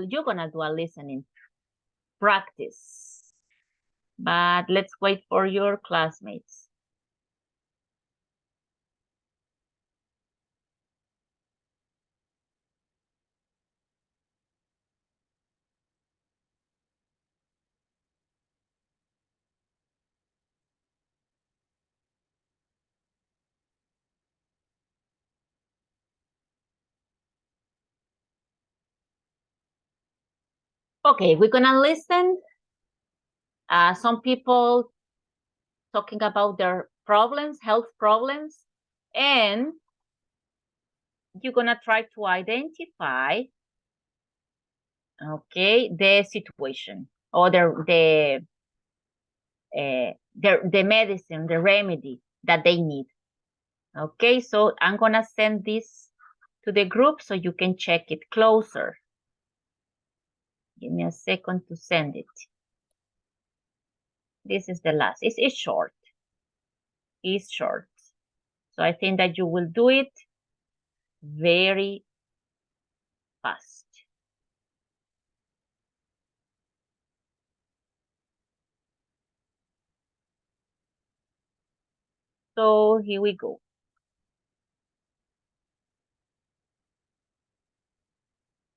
listening practice. But let's wait for your classmates. Okay, we're gonna listen. Some people talking about their problems, health problems, and you're gonna try to identify, okay, the situation or the medicine, the remedy that they need. Okay, so I'm gonna send this to the group so you can check it closer. Give me a second to send it. This is the last. It's short. It's short. So I think that you will do it very fast. So here we go.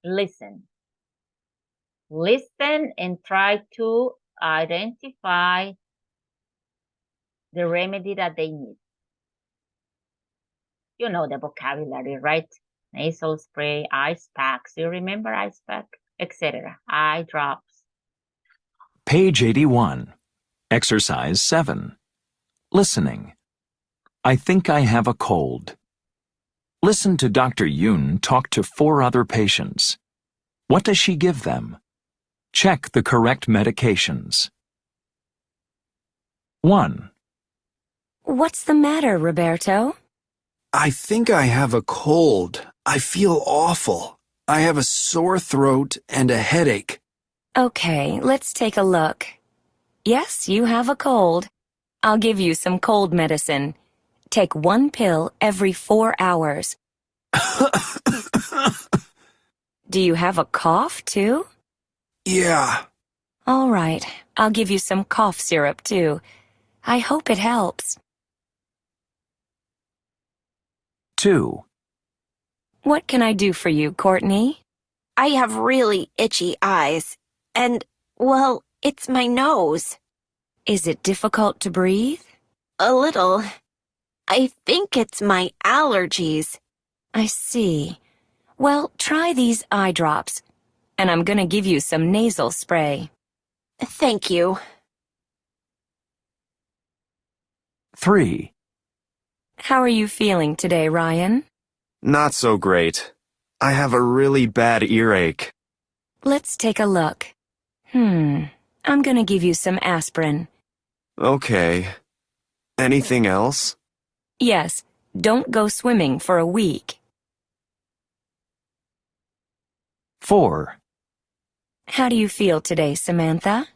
Listen. Listen and try to identify the remedy that they need. You know the vocabulary, right? Nasal spray, ice packs. You remember ice pack, etc. Eye drops. Page 81. Exercise 7. Listening. I think I have a cold. Listen to Dr. Yoon talk to 4 other patients. What does she give them? Check the correct medications. 1. What's the matter, Roberto? I think I have a cold. I feel awful. I have a sore throat and a headache. Okay, let's take a look. Yes, you have a cold. I'll give you some cold medicine. Take 1 pill every 4 hours. Do you have a cough, too? Yeah. All right, I'll give you some cough syrup, too. I hope it helps. 2. What can I do for you, Courtney? I have really itchy eyes. And, well, it's my nose. Is it difficult to breathe? A little. I think it's my allergies. I see. Well, try these eye drops. And I'm gonna give you some nasal spray. Thank you. 3. How are you feeling today, Ryan? Not so great. I have a really bad earache. Let's take a look. I'm gonna give you some aspirin. Okay. Anything else? Yes, don't go swimming for a week. 4. How do you feel today, Samantha?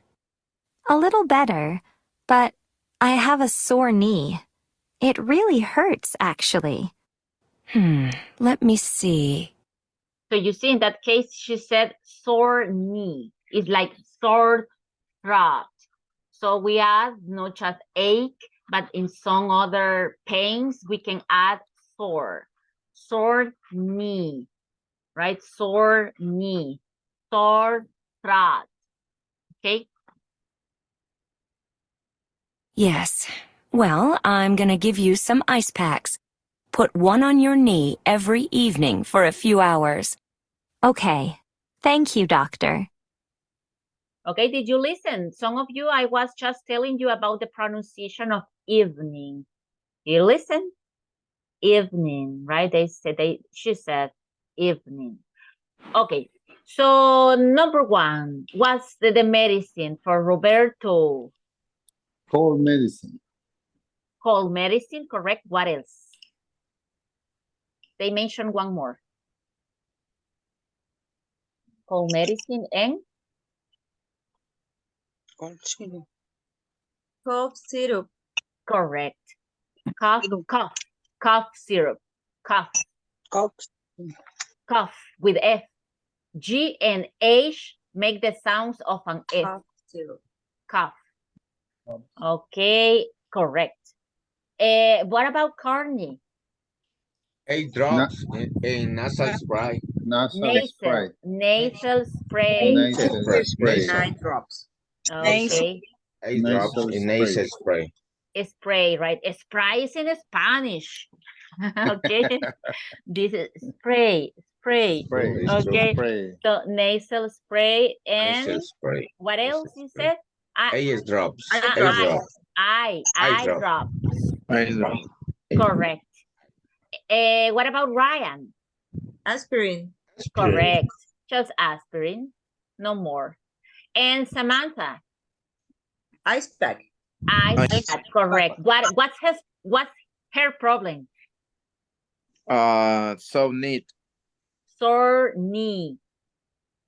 A little better, but I have a sore knee. It really hurts, actually. Let me see. So you see, in that case, she said sore knee. It's like sore throat. So we add not just ache, but in some other pains, we can add sore. Sore knee, right? Sore knee. Sore throat. Okay? Yes. Well, I'm gonna give you some ice packs. Put 1 on your knee every evening for a few hours. Okay. Thank you, doctor. Okay, did you listen? Some of you, I was just telling you about the pronunciation of evening. You listen? Evening, right? She said evening. Okay, so number 1, what's the medicine for Roberto? Cold medicine. Cold medicine, correct. What else? They mentioned 1 more. Cold medicine and? Cough syrup. Cough syrup. Correct. Cough syrup. Cough. Cough. Cough with F. G and H make the sounds of an F. Cough too. Cough. Okay, correct. What about corny? 8 drops in nasal spray. Nasal spray. Nasal spray. Nasal spray. 9 drops. Okay. 8 drops Nasal in spray. nasal spray. Spray, right? Spray is in Spanish. Okay. This is spray. Spray. Okay. Spray. So nasal spray and Nasal spray. what else you said? 8 drops. Eye 8 drops. drops. Eye drop. drops. Eye drop. Correct. What about Ryan? Aspirin. Correct. Just aspirin. No more. And Samantha? Ice pack. Ice pack. Correct. What's her problem? So neat. Sore knee.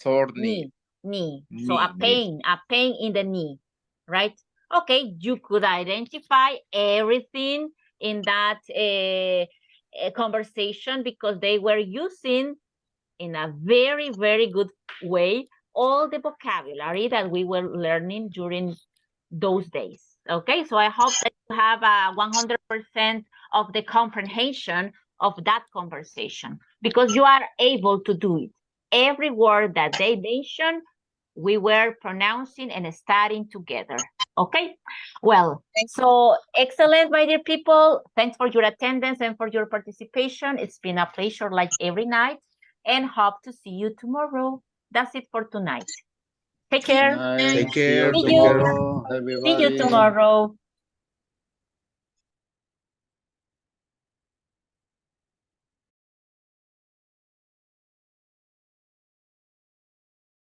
Sore knee. Knee. So a pain in the knee, right? Okay, you could identify everything in that conversation because they were using in a very, very good way all the vocabulary that we were learning during those days. Okay, so I hope that you have 100% of the comprehension of that conversation because you are able to do it. Every word that they mentioned, we were pronouncing and studying together. Okay, well, so excellent, my dear people. Thanks for your attendance and for your participation. It's been a pleasure like every night and hope to see you tomorrow. That's it for tonight. Take care. Nice. Take care. See you tomorrow, everybody. See you tomorrow.